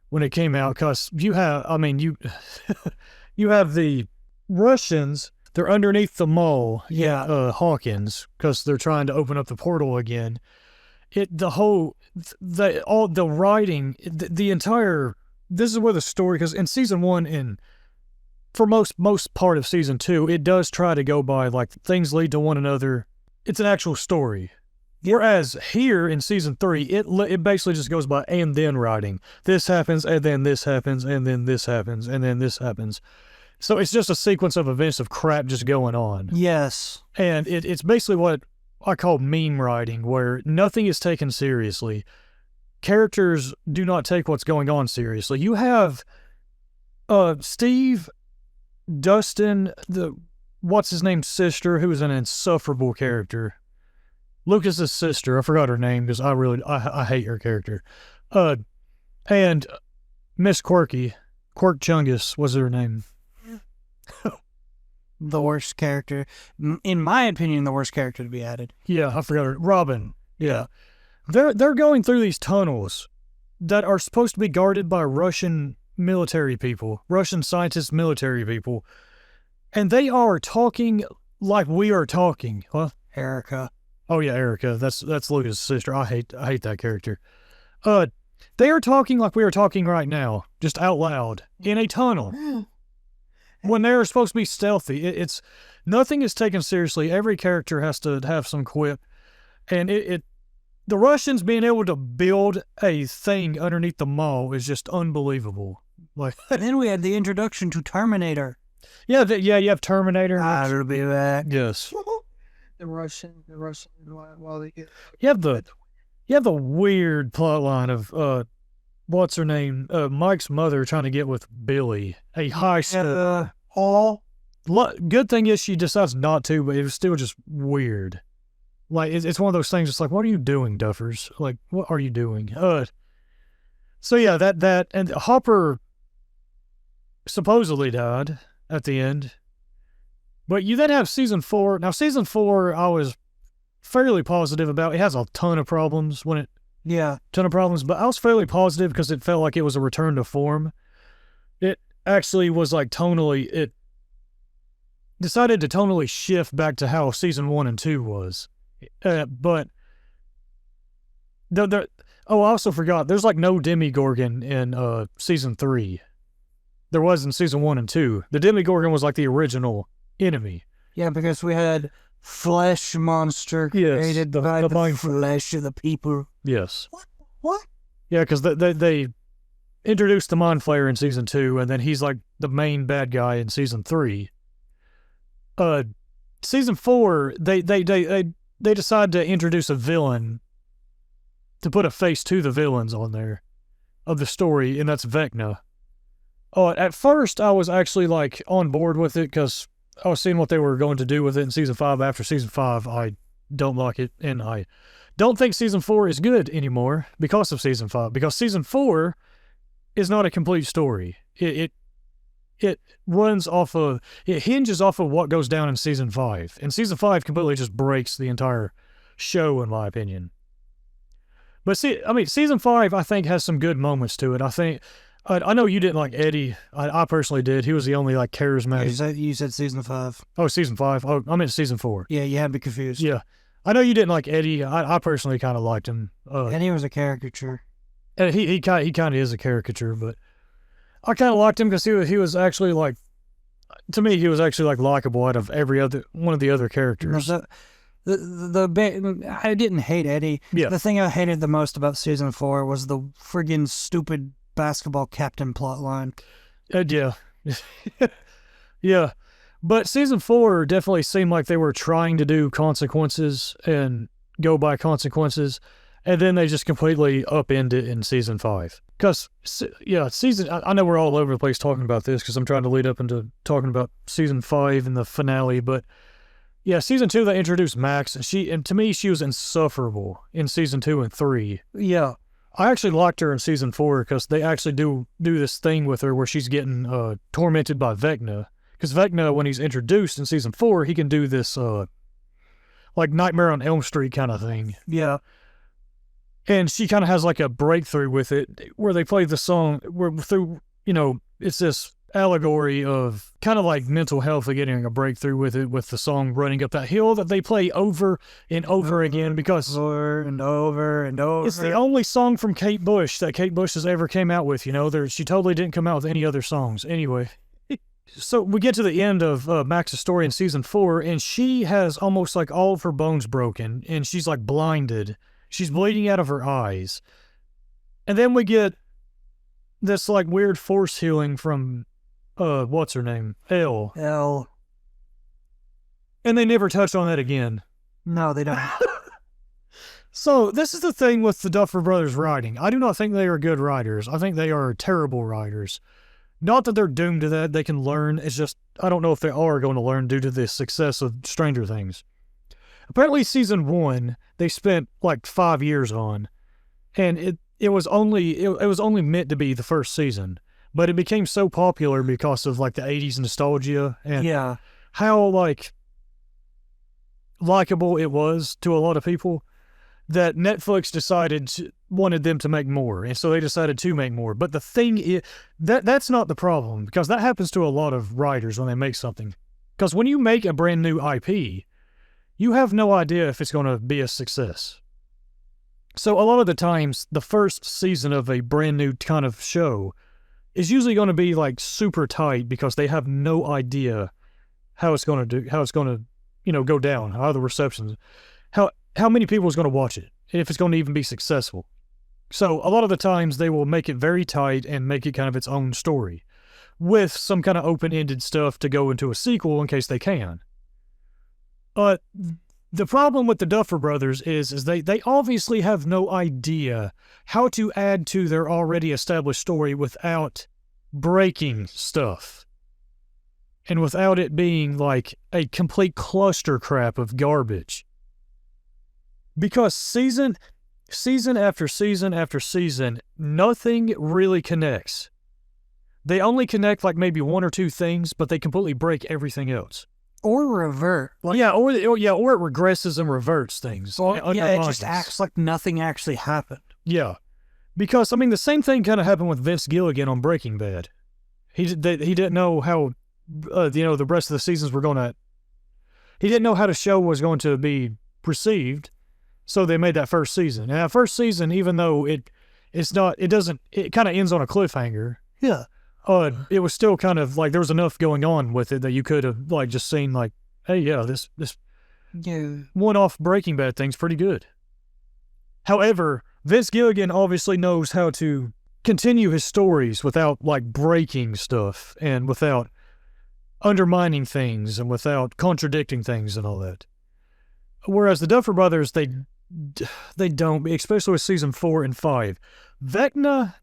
When it came out, because you have the Russians, they're underneath the mall, Hawkins, because they're trying to open up the portal again. The writing, the entire, this is where the story, because in season 1 and for most part of season 2, it does try to go by things lead to one another. It's an actual story. Whereas here in season 3, it basically just goes by and then writing. This happens, and then this happens, and then this happens, and then this happens. So it's just a sequence of events of crap just going on. Yes. And it's basically what I call meme writing, where nothing is taken seriously. Characters do not take what's going on seriously. You have Steve, Dustin, what's his name's sister, who is an insufferable character. Lucas's sister, I forgot her name because I hate her character. And Miss Quirky, Quirk Chungus was her name. The worst character, in my opinion, the worst character to be added. Yeah, I forgot her. Robin. Yeah, they're going through these tunnels that are supposed to be guarded by Russian military people, Russian scientists, military people, and they are talking like we are talking. Huh? Erica. Oh yeah, Erica. That's Lucas' sister. I hate that character. They are talking like we are talking right now, just out loud in a tunnel. When they're supposed to be stealthy, it's nothing is taken seriously. Every character has to have some quip, and the Russians being able to build a thing underneath the mall is just unbelievable. Like, and then we had the introduction to Terminator. Yeah, you have Terminator. I'll be back. Yes. The Russian, while they get. You have the weird plot line of what's her name? Mike's mother trying to get with Billy. A high step. Good thing is she decides not to, but it was still just weird. Like, it's one of those things. It's like, what are you doing, Duffers? Like, what are you doing? So yeah, that and Hopper supposedly died at the end. But you then have season 4. Now, season 4, I was fairly positive about. It has a ton of problems but I was fairly positive because it felt like it was a return to form. It actually was like tonally, it decided to tonally shift back to how season 1 and 2 was. But I also forgot, there's like no Demogorgon in season 3. There was in season 1 and 2. The Demogorgon was like the original enemy. Yeah, because we had flesh monster created by the flesh of the people. Yes. What? Yeah, because they introduced the Mind Flayer in season 2, and then he's like the main bad guy in season 3. Season 4, they decided to introduce a villain to put a face to the villains on there of the story, and that's Vecna. At first, I was actually like on board with it because I was seeing what they were going to do with it in season 5. After season 5, I don't like it, and I don't think season 4 is good anymore because of season 5. Because season 4 is not a complete story. It runs off of, it hinges off of what goes down in season 5, and season 5 completely just breaks the entire show, in my opinion. But season 5 I think has some good moments to it. I think. I know you didn't like Eddie. I personally did. He was the only like charismatic. You said season 5. Oh, season 5. Oh, I meant season 4. Yeah, you had me confused. Yeah, I know you didn't like Eddie. I personally kind of liked him. And he was a caricature. And he kind of is a caricature, but I kind of liked him because he was actually like, to me, he was actually like likable out of every other one of the other characters. I didn't hate Eddie. Yeah. The thing I hated the most about season 4 was the friggin' stupid basketball captain plotline. Yeah. Yeah. But season 4 definitely seemed like they were trying to do consequences and go by consequences, and then they just completely upend it in season 5. Because, I know we're all over the place talking about this because I'm trying to lead up into talking about season 5 and the finale, but yeah, season 2 they introduced Max, and to me she was insufferable in season 2 and 3. Yeah. I actually liked her in season 4 because they actually do this thing with her where she's getting tormented by Vecna. Because Vecna, when he's introduced in season 4, he can do this like Nightmare on Elm Street kind of thing. Yeah. And she kind of has like a breakthrough with it where they play the song it's this allegory of kind of like mental health of getting a breakthrough with it, with the song Running Up That Hill that they play over and over again because over and over and over. It's the only song from Kate Bush that Kate Bush has ever came out with. She totally didn't come out with any other songs. Anyway, so we get to the end of Max's story in season 4, and she has almost like all of her bones broken, and she's like blinded. She's bleeding out of her eyes. And then we get this like weird force healing from what's her name? Elle. And they never touched on that again. No, they don't. So this is the thing with the Duffer Brothers writing. I do not think they are good writers. I think they are terrible writers. Not that they're doomed to that. They can learn. It's just, I don't know if they are going to learn due to the success of Stranger Things. Apparently season 1, they spent like 5 years on. And it was only meant to be the first season. But it became so popular because of like the 80s nostalgia and how like likable it was to a lot of people that Netflix wanted them to make more. And so they decided to make more. But the thing is, that's not the problem, because that happens to a lot of writers when they make something. Because when you make a brand new IP, you have no idea if it's going to be a success. So a lot of the times, the first season of a brand new kind of show is usually going to be like super tight because they have no idea how it's going to go down, how the receptions, how many people is going to watch it, if it's going to even be successful. So a lot of the times they will make it very tight and make it kind of its own story with some kind of open-ended stuff to go into a sequel in case they can. But the problem with the Duffer Brothers is they obviously have no idea how to add to their already established story without breaking stuff. And without it being like a complete cluster crap of garbage. Because season after season after season, nothing really connects. They only connect like maybe one or two things, but they completely break everything else. Or revert. Or it regresses and reverts things. It just acts like nothing actually happened. Yeah. Because, the same thing kind of happened with Vince Gilligan on Breaking Bad. He didn't know how, the rest of the seasons were going to... He didn't know how the show was going to be perceived, so they made that first season. And that first season, even though it kind of ends on a cliffhanger. Yeah. It was still kind of like there was enough going on with it that you could have like just seen like, hey, yeah, this one-off Breaking Bad thing's pretty good. However, Vince Gilligan obviously knows how to continue his stories without like breaking stuff and without undermining things and without contradicting things and all that. Whereas the Duffer Brothers, they don't, especially with season 4 and 5. Vecna,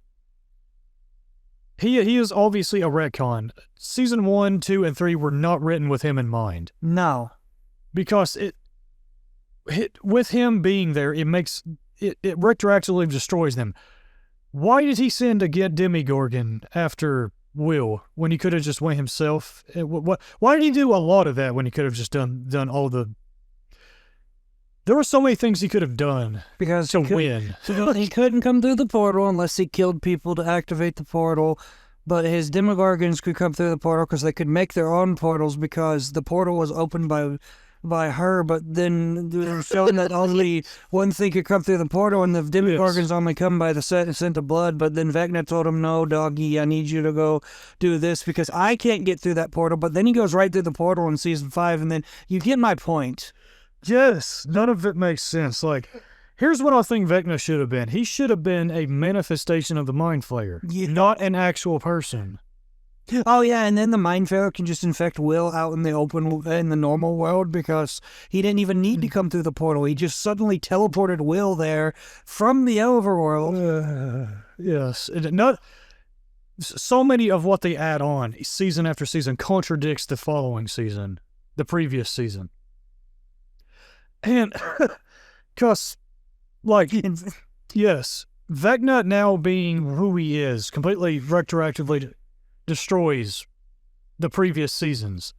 he is obviously a retcon. Season 1, 2, and 3 were not written with him in mind. No. Because with him being there, it retroactively destroys them. Why did he send a Get Demigorgon after Will when he could have just went himself? Why did he do a lot of that when he could have just done all the... There were so many things he could have done to win. He couldn't come through the portal unless he killed people to activate the portal. But his Demogorgons could come through the portal because they could make their own portals because the portal was opened by her. But then they were showing that only one thing could come through the portal, and the Demogorgons only come by the scent of blood. But then Vecna told him, "No, doggy, I need you to go do this because I can't get through that portal." But then he goes right through the portal in season 5, and then you get my point. Yes, none of it makes sense. Like, here's what I think Vecna should have been. He should have been a manifestation of the Mind Flayer, not an actual person. Oh, yeah, and then the Mind Flayer can just infect Will out in the open, in the normal world, because he didn't even need to come through the portal. He just suddenly teleported Will there from the overworld. Yes. So many of what they add on, season after season, contradicts the following season, the previous season. And, because, like, yes, Vecna now being who he is completely retroactively destroys the previous seasons.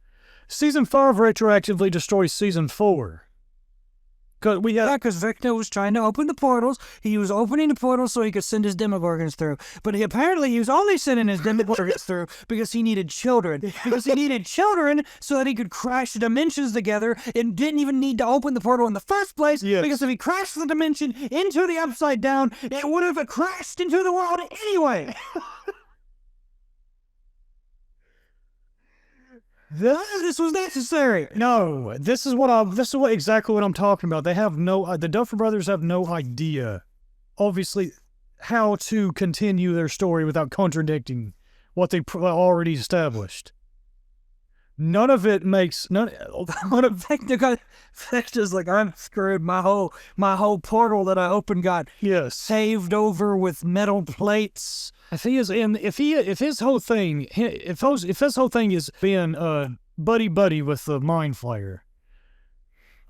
Season 5 retroactively destroys season 4. Because Vecna was trying to open the portals. He was opening the portals so he could send his Demogorgons through. But he was only sending his Demogorgons through because he needed children. Because he needed children so that he could crash the dimensions together and didn't even need to open the portal in the first place. Yes. Because if he crashed the dimension into the Upside Down, it would have crashed into the world anyway. This was necessary. No, this is exactly what I'm talking about. They have the Duffer Brothers have no idea, obviously, how to continue their story without contradicting what they already established. None of it makes Vecna's like, I'm screwed. My whole portal that I opened got saved over with metal plates. If his whole thing is being buddy with the Mind Flayer,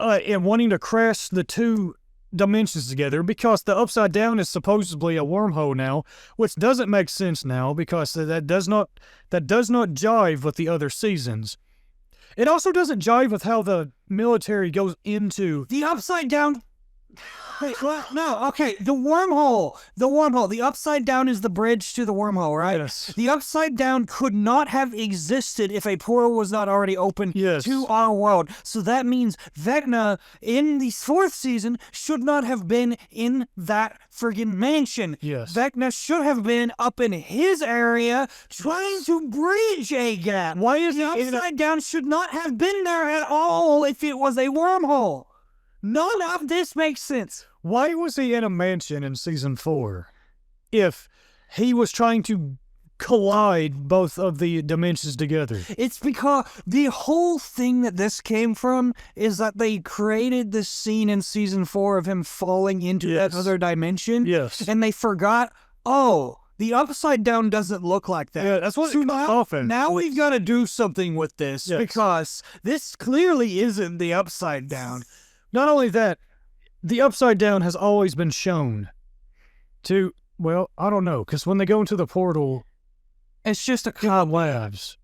and wanting to crash the two dimensions together because the Upside Down is supposedly a wormhole now, which doesn't make sense now because that does not jive with the other seasons. It also doesn't jive with how the military goes into the Upside Down. Wait, what? No, okay. The wormhole. The upside down is the bridge to the wormhole, right? Yes. The upside down could not have existed if a portal was not already open to our world. So that means Vecna in the 4th season should not have been in that friggin' mansion. Yes. Vecna should have been up in his area trying to bridge a gap. Why is the upside down should not have been there at all if it was a wormhole. None of this makes sense. Why was he in a mansion in season 4 if he was trying to collide both of the dimensions together? It's because the whole thing that this came from is that they created this scene in season 4 of him falling into that other dimension. Yes. And they forgot, the upside down doesn't look like that. Yeah, that's what it's often. Now we've got to do something with this because this clearly isn't the upside down. Not only that, the upside down has always been shown to, well, I don't know, because when they go into the portal, it's just a labs.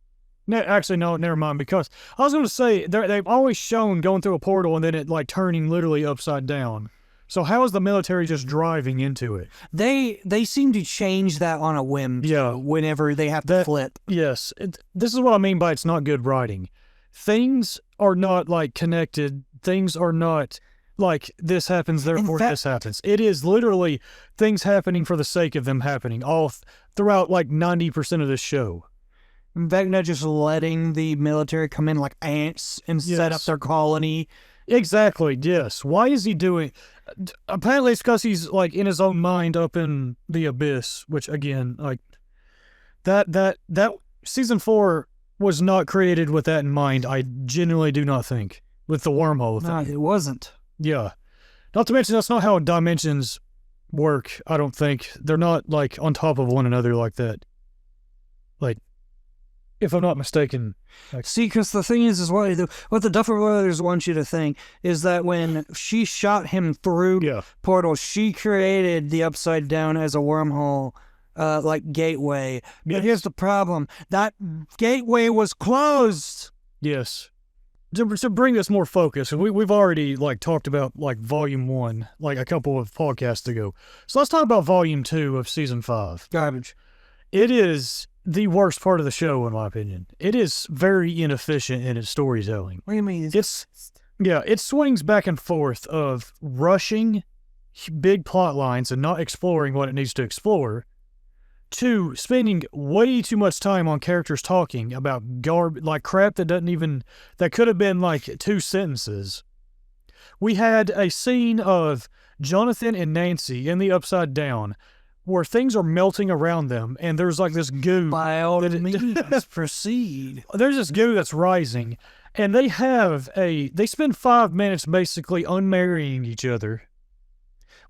Actually, no, never mind, because I was going to say, they've always shown going through a portal and then it like turning literally upside down. So how is the military just driving into it? They seem to change that on a whim. Yeah. Whenever they have to flip. Yes. This is what I mean by it's not good writing. Things are not like connected. Things are not like this happens, therefore this happens. It is literally things happening for the sake of them happening all throughout like 90% of this show. Vecna just letting the military come in like ants and set up their colony. Exactly, yes. Why is he doing... Apparently it's because he's like in his own mind up in the abyss, which again, like that season 4 was not created with that in mind. I genuinely do not think with the wormhole thing. No, it wasn't. Yeah. Not to mention that's not how dimensions work, I don't think. They're not like on top of one another like that. Like, if I'm not mistaken. See, because the thing is what the Duffer Brothers want you to think is that when she shot him through portal, she created the upside down as a wormhole, like gateway. But here's the problem: that gateway was closed. Yes. To bring this more focus, we've already like talked about like volume 1, like a couple of podcasts ago. So let's talk about volume 2 of season 5. Garbage. It is the worst part of the show, in my opinion. It is very inefficient in its storytelling. What do you mean? It swings back and forth of rushing big plot lines and not exploring what it needs to explore, to spending way too much time on characters talking about like crap that could have been like 2 sentences. We had a scene of Jonathan and Nancy in the Upside Down where things are melting around them and there's like this goo. By all means, proceed. There's this goo that's rising and they spend 5 minutes basically unmarrying each other.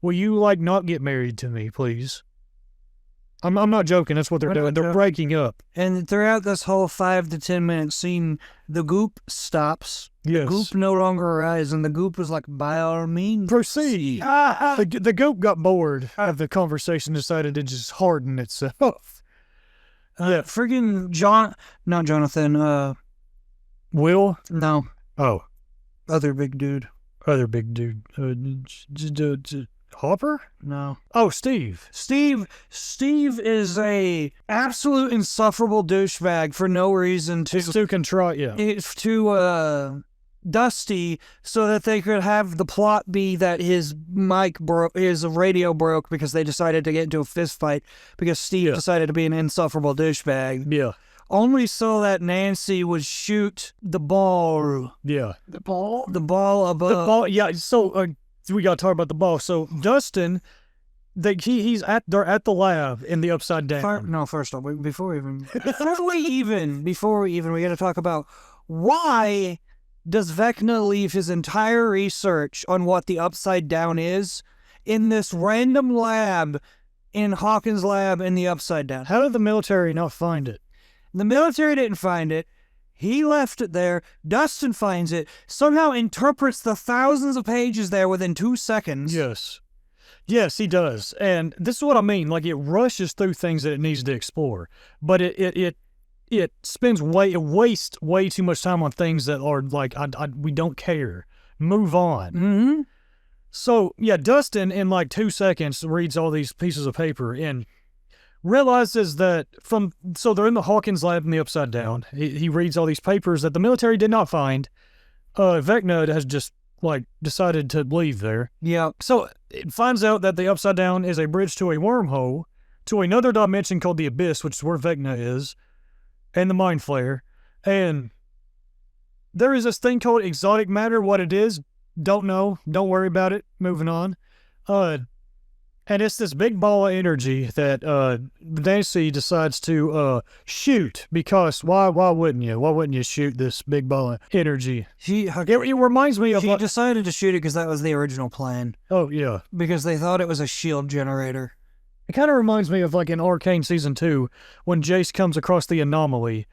Will you like not get married to me, please? I'm not joking. That's what they're doing. They're breaking up. And throughout this whole 5 to 10 minute scene, the goop stops. Yes. The goop no longer arises, and the goop is like, by all means, proceed. The goop got bored of the conversation, decided to just harden itself. Friggin' not Jonathan, Will? No. Oh. Other big dude. Hopper? No. Oh, Steve. Steve is a absolute insufferable douchebag for no reason to Dusty so that they could have the plot be that his radio broke because they decided to get into a fist fight because Steve decided to be an insufferable douchebag. Yeah. Only so that Nancy would shoot the ball. Yeah. The ball above. The ball, yeah. So, we got to talk about the ball. So Dustin, they're at the lab in the Upside Down. First off, before we even, we got to talk about why does Vecna leave his entire research on what the Upside Down is in this random lab in Hawkins' lab in the Upside Down? How did the military not find it? The military didn't find it. He left it there. Dustin finds it, somehow interprets the thousands of pages there within 2 seconds. Yes. Yes, he does. And this is what I mean. Like, it rushes through things that it needs to explore. But it wastes way too much time on things that are like, we don't care. Move on. Mm-hmm. So, yeah, Dustin, in like 2 seconds, reads all these pieces of paper and realizes that so they're in the Hawkins lab in the Upside Down. He reads all these papers that the military did not find. Vecna has just, like, decided to leave there. Yeah. So it finds out that the Upside Down is a bridge to a wormhole to another dimension called the Abyss, which is where Vecna is, and the Mind Flayer. And there is this thing called exotic matter. What it is, don't know. Don't worry about it. Moving on. And it's this big ball of energy that Nancy decides to shoot, because why wouldn't you? Why wouldn't you shoot this big ball of energy? It reminds me of... She decided to shoot it because that was the original plan. Oh, yeah. Because they thought it was a shield generator. It kind of reminds me of, like, in Arcane Season 2, when Jace comes across the anomaly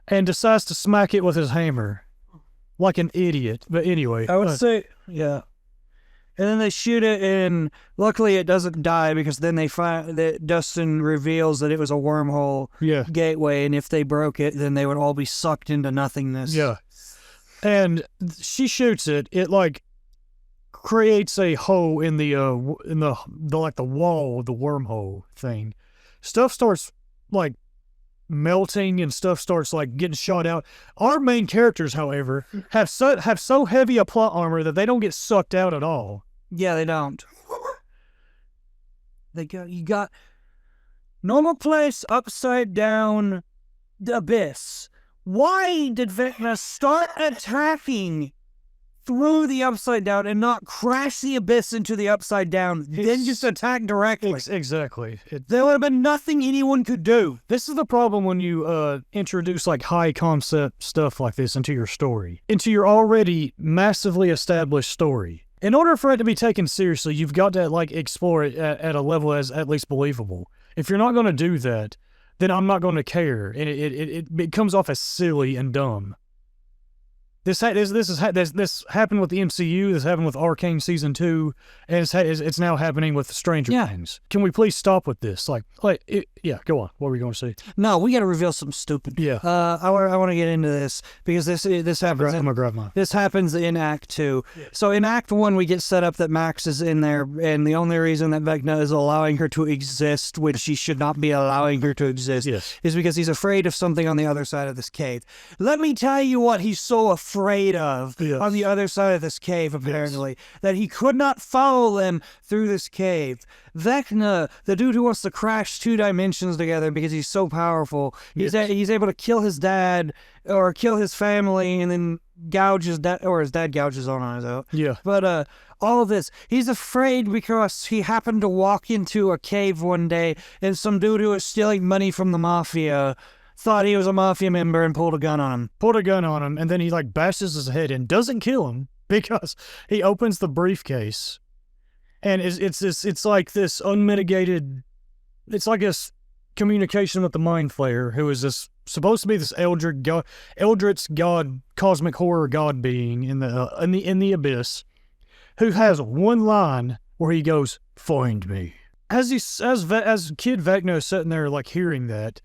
and decides to smack it with his hammer. Like an idiot. But anyway. I would say, yeah. And then they shoot it, and luckily it doesn't die, because then they find that Dustin reveals that it was a wormhole gateway, and if they broke it, then they would all be sucked into nothingness. Yeah. And she shoots it. It, like, creates a hole in the like the wall of the wormhole thing. Stuff starts, like, melting, and stuff starts, like, getting shot out. Our main characters, however, have so heavy a plot armor that they don't get sucked out at all. Yeah, they don't. You got normal place, Upside Down, the Abyss. Why did Vecna start attacking through the Upside Down and not crash the Abyss into the Upside Down, then just attack directly? Exactly. There would have been nothing anyone could do. This is the problem when you introduce, like, high concept stuff like this into your story, into your already massively established story. In order for it to be taken seriously, you've got to, like, explore it at a level as at least believable. If you're not going to do that, then I'm not going to care, and it comes off as silly and dumb. This happened with the MCU. This happened with Arcane Season 2, and it's now happening with Stranger Things. Can we please stop with this? Go on. What were you going to say? No, we got to reveal something stupid. Yeah. I want to get into this, because this happens. I'm gonna grab mine. This happens in Act 2. Yeah. So in Act 1, we get set up that Max is in there, and the only reason that Vecna is allowing her to exist, which he should not be allowing her to exist, is because he's afraid of something on the other side of this cave. Let me tell you what he's so afraid of on the other side of this cave, apparently, that he could not follow them through this cave. Vecna, the dude who wants to crash 2 dimensions together because he's so powerful, he's able to kill his dad or kill his family and then gouge his dad, or his dad gouges on his out. Yeah. But all of this, he's afraid because he happened to walk into a cave one day and some dude who was stealing money from the mafia thought he was a mafia member and pulled a gun on him. And then he, like, bashes his head and doesn't kill him, because he opens the briefcase, and it's like this unmitigated, it's like this communication with the Mind Flayer, who is this supposed to be this eldritch god, cosmic horror god being in the Abyss, who has one line where he goes, "Find me." As Kid Vecna is sitting there, like, hearing that,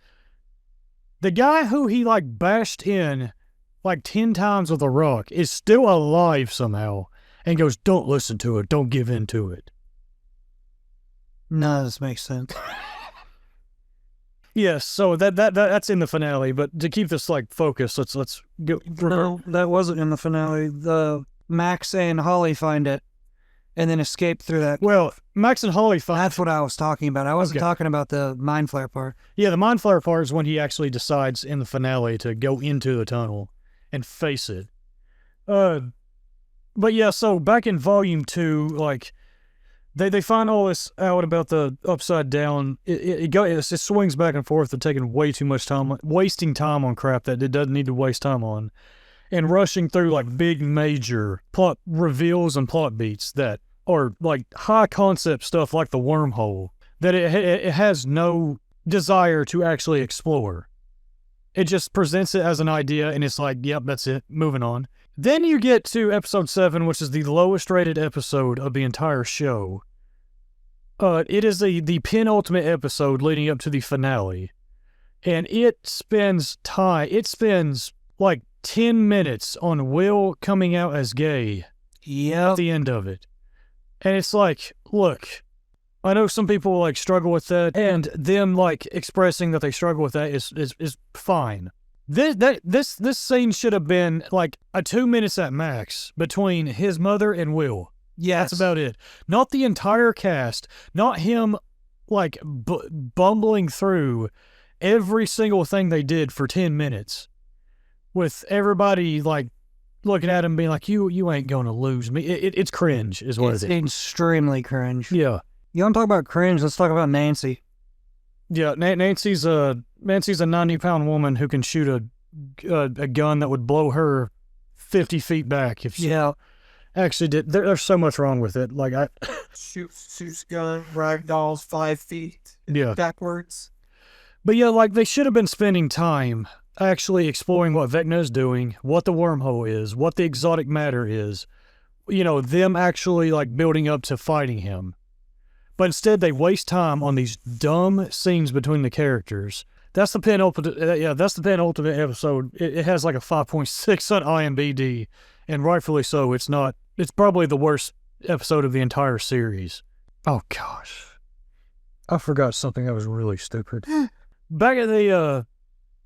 the guy who he, like, bashed in like 10 times with a rock is still alive somehow, and goes, "Don't listen to it. Don't give in to it." No, this makes sense. Yes, so that's in the finale, but to keep this, like, focused, let's go. No, that wasn't in the finale. The Max and Holly find it and then escape through that. Well, Max and Holly find... That's what I was talking about. I wasn't talking about the Mind Flayer part. Yeah, the Mind Flayer part is when he actually decides in the finale to go into the tunnel and face it. But yeah, so back in Volume 2, like, they find all this out about the Upside Down. It swings back and forth, and taking way too much time, wasting time on crap that it doesn't need to waste time on, and rushing through, like, big major plot reveals and plot beats that are, like, high concept stuff like the wormhole that it has no desire to actually explore. It just presents it as an idea, and it's like, yep, that's it, moving on. Then you get to episode 7, which is the lowest rated episode of the entire show. It is the penultimate episode leading up to the finale. And it spends like 10 minutes on Will coming out as gay. Yeah. At the end of it. And it's like, look, I know some people like struggle with that, and them like expressing that they struggle with that is fine. This scene should have been like a 2 minutes at max between his mother and Will. Yes. That's about it. Not the entire cast, not him like bumbling through every single thing they did for 10 minutes with everybody like looking at him being like, you ain't gonna lose me. It's cringe is what it is. It's extremely cringe. Yeah. You want to talk about cringe? Let's talk about Nancy. Yeah, Nancy's a 90-pound woman who can shoot a gun that would blow her 50 feet back if she actually did. There's so much wrong with it. Like shoots gun, ragdolls 5 feet backwards. But yeah, like they should have been spending time actually exploring what Vecna's doing, what the wormhole is, what the exotic matter is. You know, them actually like building up to fighting him. But instead, they waste time on these dumb scenes between the characters. That's the penultimate. That's the penultimate episode. It has like a 5.6 on IMDb, and rightfully so. It's not. It's probably the worst episode of the entire series. Oh gosh, I forgot something that was really stupid. Back at the,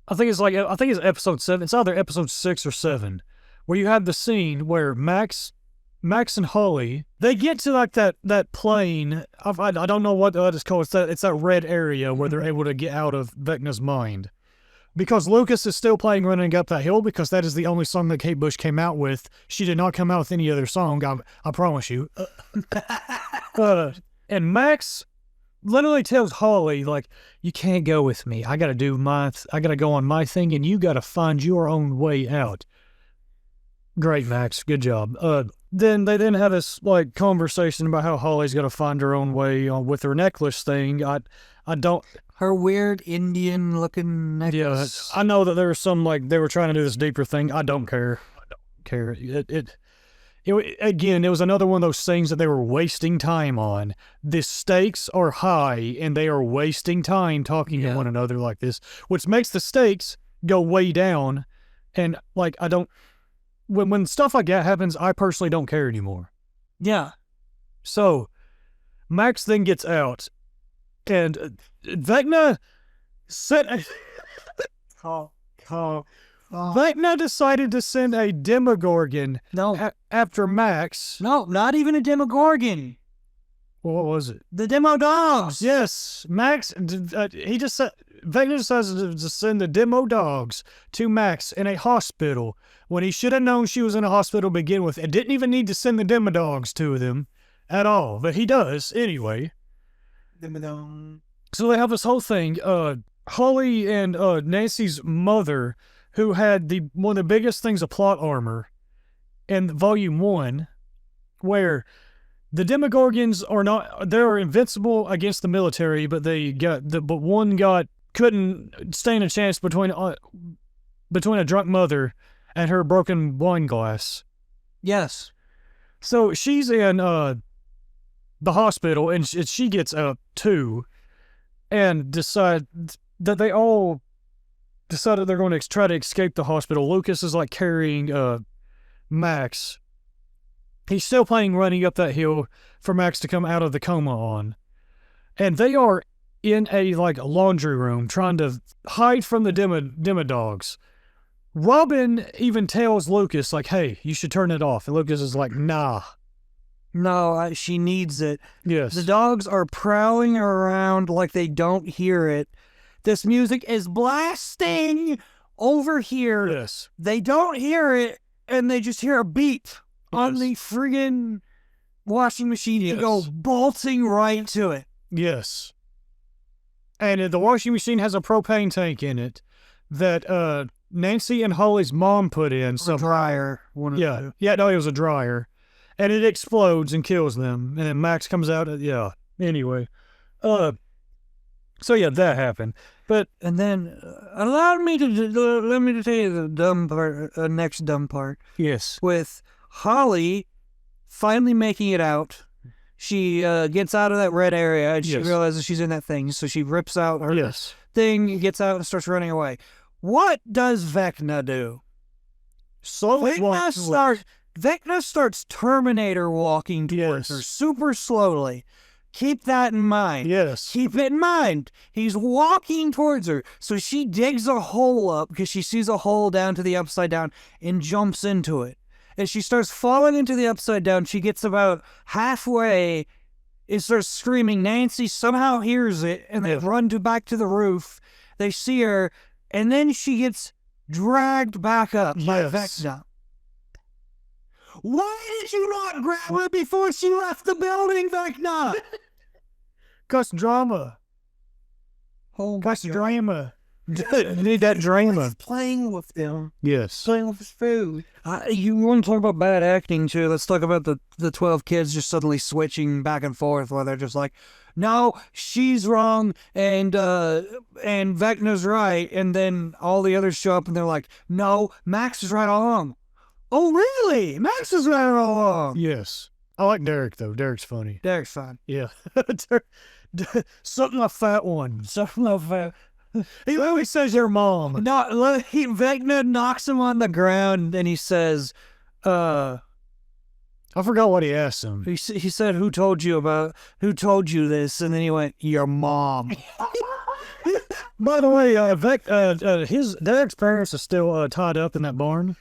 I think it's episode 7. It's either episode 6 or 7, where you have the scene where Max and Holly, they get to like that plane. I don't know what it's called. It's that red area where they're able to get out of Vecna's mind. Because Lucas is still playing Running Up That Hill, because that is the only song that Kate Bush came out with. She did not come out with any other song, I promise you. And Max literally tells Holly, like, you can't go with me. I gotta go on my thing, and you gotta find your own way out. Great, Max. Good job. Then they have this like conversation about how Holly's got to find her own way with her necklace thing. I don't. Her weird Indian-looking necklace. Yeah, I know that there was some like they were trying to do this deeper thing. I don't care. It again, it was another one of those things that they were wasting time on. The stakes are high, and they are wasting time talking to one another like this, which makes the stakes go way down. And like I don't. When stuff like that happens, I personally don't care anymore. Yeah. So, Max then gets out, and Vecna said, Vecna decided to send a Demogorgon after Max. No, not even a Demogorgon. Well, what was it? The Demo Dogs. Yes, Max. Vecna decides to send the Demo Dogs to Max in a hospital when he should have known she was in a hospital to begin with, and didn't even need to send the Demo Dogs to them at all. But he does anyway. So they have this whole thing. Holly and Nancy's mother, who had one of the biggest things of plot armor in Volume 1, where the Demogorgons they're invincible against the military, but one couldn't stand a chance between a drunk mother and her broken wine glass. Yes. So she's in the hospital, and she gets out too, and decide that they all decided they're going to try to escape the hospital. Lucas is like carrying Max. He's still playing Running Up That Hill for Max to come out of the coma on. And they are in a laundry room trying to hide from the Demodogs. Robin even tells Lucas, like, hey, you should turn it off. And Lucas is like, nah. No, she needs it. Yes. The dogs are prowling around like they don't hear it. This music is blasting over here. Yes. They don't hear it, and they just hear a beep on the friggin' washing machine. You go bolting right to it. Yes. And the washing machine has a propane tank in it that Nancy and Holly's mom put in. A dryer. Yeah, no, it was a dryer. And it explodes and kills them. And then Max comes out. Anyway. So yeah, that happened. And then let me to tell you the dumb part, next dumb part. Yes. With Holly finally making it out. She gets out of that red area and she realizes she's in that thing. So she rips out her thing, gets out and starts running away. What does Vecna do? Vecna Vecna starts Terminator walking towards her super slowly. Keep that in mind. Yes. Keep it in mind. He's walking towards her. So she digs a hole up because she sees a hole down to the upside down and jumps into it. As she starts falling into the upside down, she gets about halfway and starts screaming. Nancy somehow hears it and they run back to the roof. They see her and then she gets dragged back up by Vecna. Why did you not grab her before she left the building, Vecna? Cause drama. Cause drama. Need that drama. He's playing with them. Yes. Playing with his food. You want to talk about bad acting, too? Let's talk about the 12 kids just suddenly switching back and forth while they're just like, no, she's wrong, and Vecna's right. And then all the others show up and they're like, no, Max is right all along. Oh, really? Max is right all along. Yes. I like Derek, though. Derek's funny. Derek's fine. Yeah. Something a fat one. Something like that. He always says your mom. Vecna knocks him on the ground and he says, I forgot what he asked him. He said, who told you this? And then he went, your mom. By the way, Derek's parents are still tied up in that barn.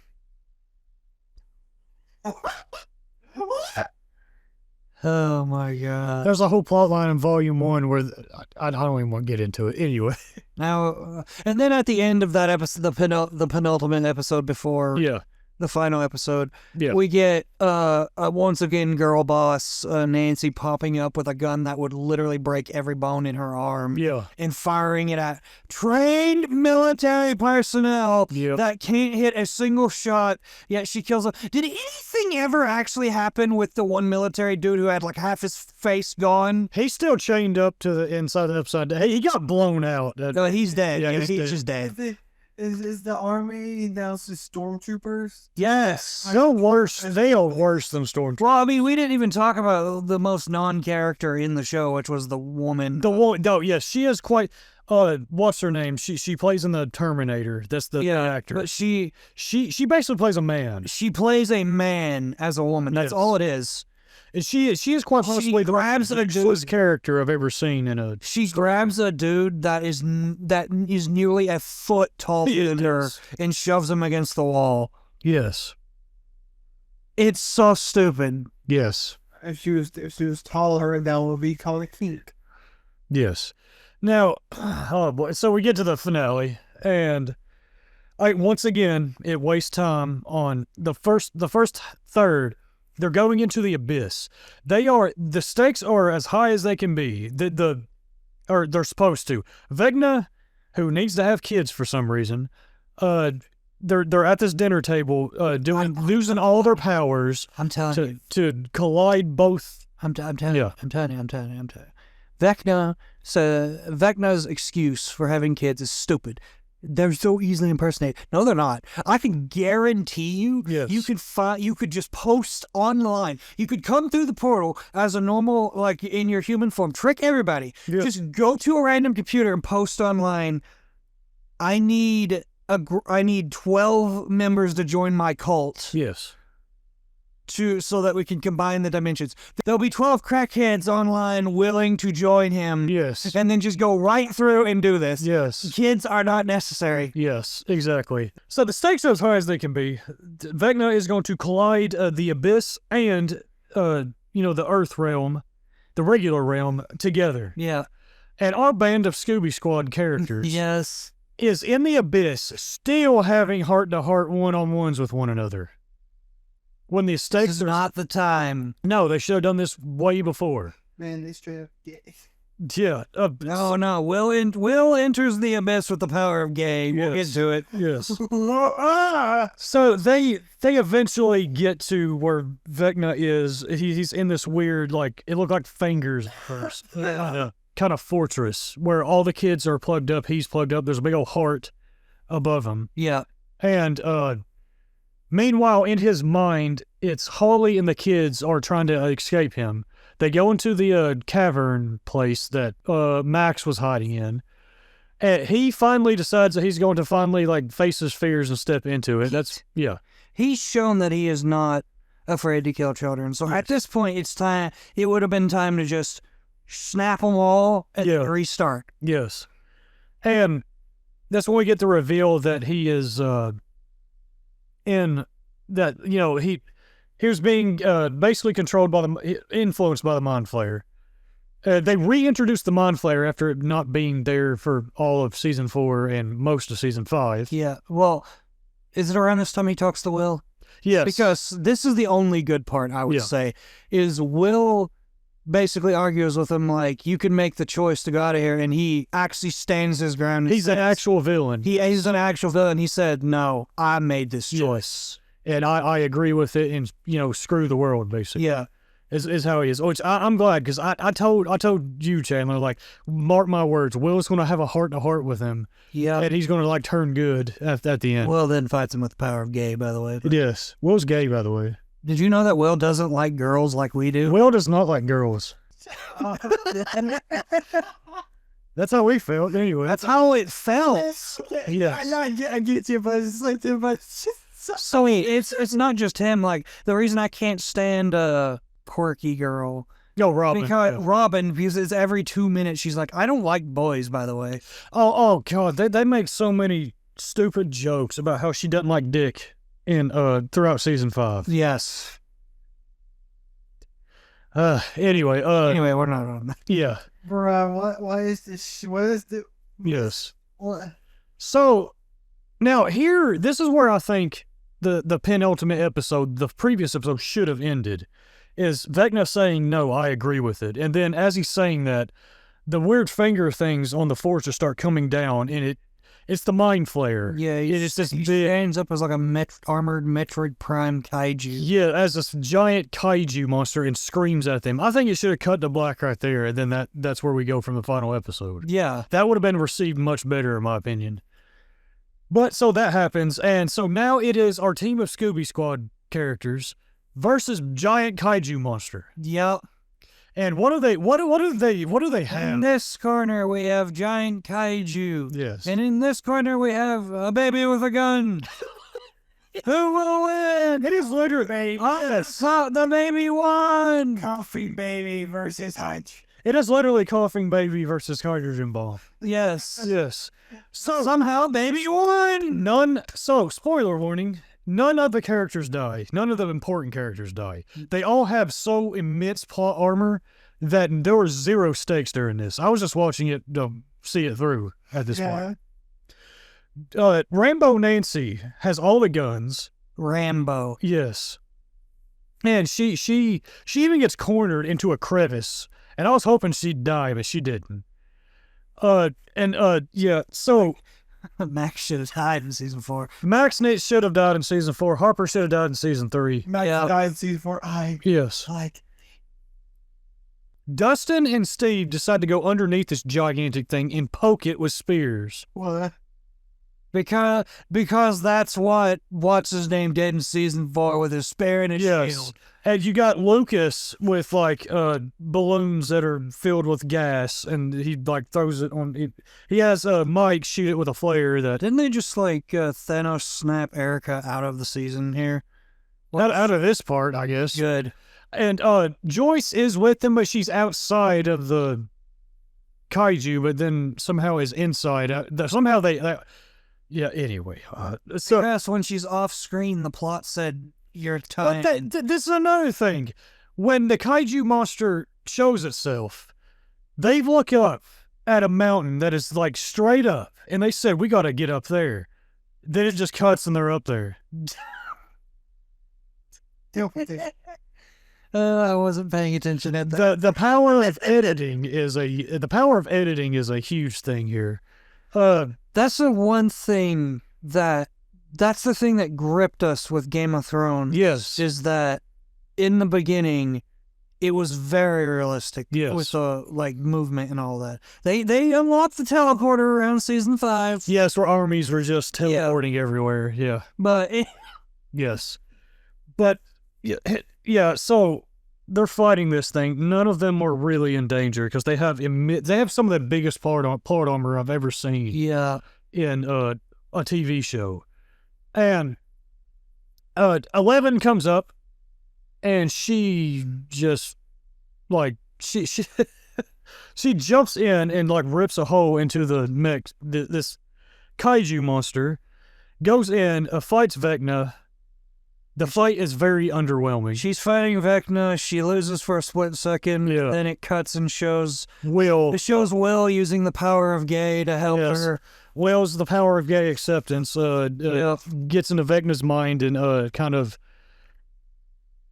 Oh my God. There's a whole plot line in volume 1 where I don't even want to get into it anyway. Now, and then at the end of that episode, the penultimate episode before the final episode, we get once again girl boss Nancy popping up with a gun that would literally break every bone in her arm and firing it at trained military personnel that can't hit a single shot, yet she kills them. Did anything ever actually happen with the one military dude who had like half his face gone? He's still chained up to the inside of the upside down. He got blown out. No, he's dead. Yeah, he's just dead. Is the army now stormtroopers? Yes. No worse. They are worse than stormtroopers. Well, I mean, we didn't even talk about the most non-character in the show, which was the woman. The woman. No, yes, she is quite. What's her name? She plays in the Terminator. That's the actor. But she basically plays a man. She plays a man as a woman. That's all it is. And she is quite possibly the most character I've ever seen in a. She grabs a dude that is nearly a foot taller than her and shoves him against the wall. Yes. It's so stupid. Yes. If she was taller, that would be called a kink. Yes. Now, oh boy. So we get to the finale, and once again it wastes time on the first third. They're going into the abyss. The stakes are as high as they can be. Or they're supposed to. Vecna, who needs to have kids for some reason, they're at this dinner table, losing all their powers. I'm telling you. To collide both. I'm telling you. Vecna's excuse for having kids is stupid. They're so easily impersonated. No, they're not. I can guarantee you, you could just post online. You could come through the portal as a normal, like in your human form, trick everybody. Yeah. Just go to a random computer and post online. I need 12 members to join my cult. Yes. So that we can combine the dimensions. There'll be 12 crackheads online willing to join him. Yes. And then just go right through and do this. Yes. Kids are not necessary. Yes, exactly. So the stakes are as high as they can be. Vecna is going to collide the abyss and, the Earth realm, the regular realm, together. Yeah. And our band of Scooby Squad characters is in the abyss, still having heart-to-heart one-on-ones with one another. When the stakes is not the time. No, they should have done this way before. Man, they straight up gay. Yeah. No. Will enters the abyss with the power of gay. We'll get to it. Yes. So they eventually get to where Vecna is. He's in this weird, it looked like fingers at first. Kind of fortress where all the kids are plugged up. He's plugged up. There's a big old heart above him. Yeah. And meanwhile, in his mind, it's Holly and the kids are trying to escape him. They go into the cavern place that Max was hiding in. And he finally decides that he's going to finally face his fears and step into it. He's shown that he is not afraid to kill children. So at this point, it's time. It would have been time to just snap them all and restart. Yes. And that's when we get the reveal that he is in that, he was being basically controlled by influenced by the Mind Flayer. They reintroduced the Mind Flayer after it not being there for all of season 4 and most of season 5. Yeah. Well, is it around this time he talks to Will? Yes. Because this is the only good part, I would say, is Will basically argues with him like, you can make the choice to go out of here, and he actually stands his ground. He's an actual villain. He's an actual villain. He said, no, I made this choice. And I agree with it, and, screw the world, basically. Yeah. Is how he is. Which I'm glad, because I told you, Chandler, like, mark my words, Will's going to have a heart-to-heart with him. Yeah. And he's going to, turn good at the end. Will then fights him with the power of gay, by the way. Yes. Will's gay, by the way. Did you know that Will doesn't like girls like we do? Will does not like girls. That's how we felt, anyway. That's how it felt. Yeah. I get you, but it's like So it's not just him. Like, the reason I can't stand a quirky girl. Yo, Robin. Because it's every 2 minutes she's like, I don't like boys, by the way. Oh God, they make so many stupid jokes about how she doesn't like dick in throughout season 5. Yes. Anyway, we're not on that. Yeah. Bro, what is this? What is the? Yes. What? So now this is where I think the penultimate episode, the previous episode, should have ended. Is Vecna saying, no, I agree with it. And then as he's saying that, the weird finger things on the force just start coming down, and it's the Mind Flayer. Yeah, it's just he big. stands up as like a armored Metroid Prime kaiju. Yeah, as this giant kaiju monster, and screams at them. I think it should have cut to black right there, and then that's where we go from the final episode. Yeah. That would have been received much better, in my opinion. But so that happens, and so now it is our team of Scooby Squad characters versus giant kaiju monster. Yep. And what do they have? In this corner we have giant kaiju. Yes. And in this corner we have a baby with a gun. Who will win? It is literally the baby won. Coffee baby versus Hutch. It is literally Coughing Baby versus Hydrogen Bomb. Yes. Yes. So somehow baby won. So spoiler warning. None of the characters die. None of the important characters die. They all have so immense plot armor that there were zero stakes during this. I was just watching it to see it through at this point. Rambo Nancy has all the guns. Rambo. Yes. And she even gets cornered into a crevice. And I was hoping she'd die, but she didn't. So... Max should have died in season 4. Max Nate should have died in season 4. Harper should have died in season 3. Max died in season 4. Yes. Dustin and Steve decide to go underneath this gigantic thing and poke it with spears. What? Because that's what's his name did in season 4 with his spear and his shield. And you got Lucas with balloons that are filled with gas, and he throws it on. He has Mike shoot it with a flare. Didn't they just Thanos snap Erica out of the season here? Out of this part, I guess. Good. And Joyce is with them, but she's outside of the kaiju, but then somehow is inside. Somehow anyway. Because when she's off screen, the plot said you're time. But this is another thing. When the kaiju monster shows itself, they look up at a mountain that is straight up, and they said, we got to get up there. Then it just cuts and they're up there. I wasn't paying attention at that. The power of editing is a huge thing here. That's the one thing that's the thing that gripped us with Game of Thrones. Yes. Is that in the beginning, it was very realistic. Yes. With the movement and all that. They unlocked the teleporter around season 5. Yes, where armies were just teleporting everywhere. Yeah. But yes. But yeah, so they're fighting this thing. None of them are really in danger because they have some of the biggest plot armor I've ever seen. Yeah. In a TV show. And 11 comes up and she just like she she jumps in and like rips a hole into the mech. This kaiju monster goes in, fights Vecna. The fight is very underwhelming. She's fighting Vecna. She loses for a split second. Yeah. Then it cuts and shows Will. It shows Will using the power of gay to help her. Will's the power of gay acceptance. Gets into Vecna's mind and kind of.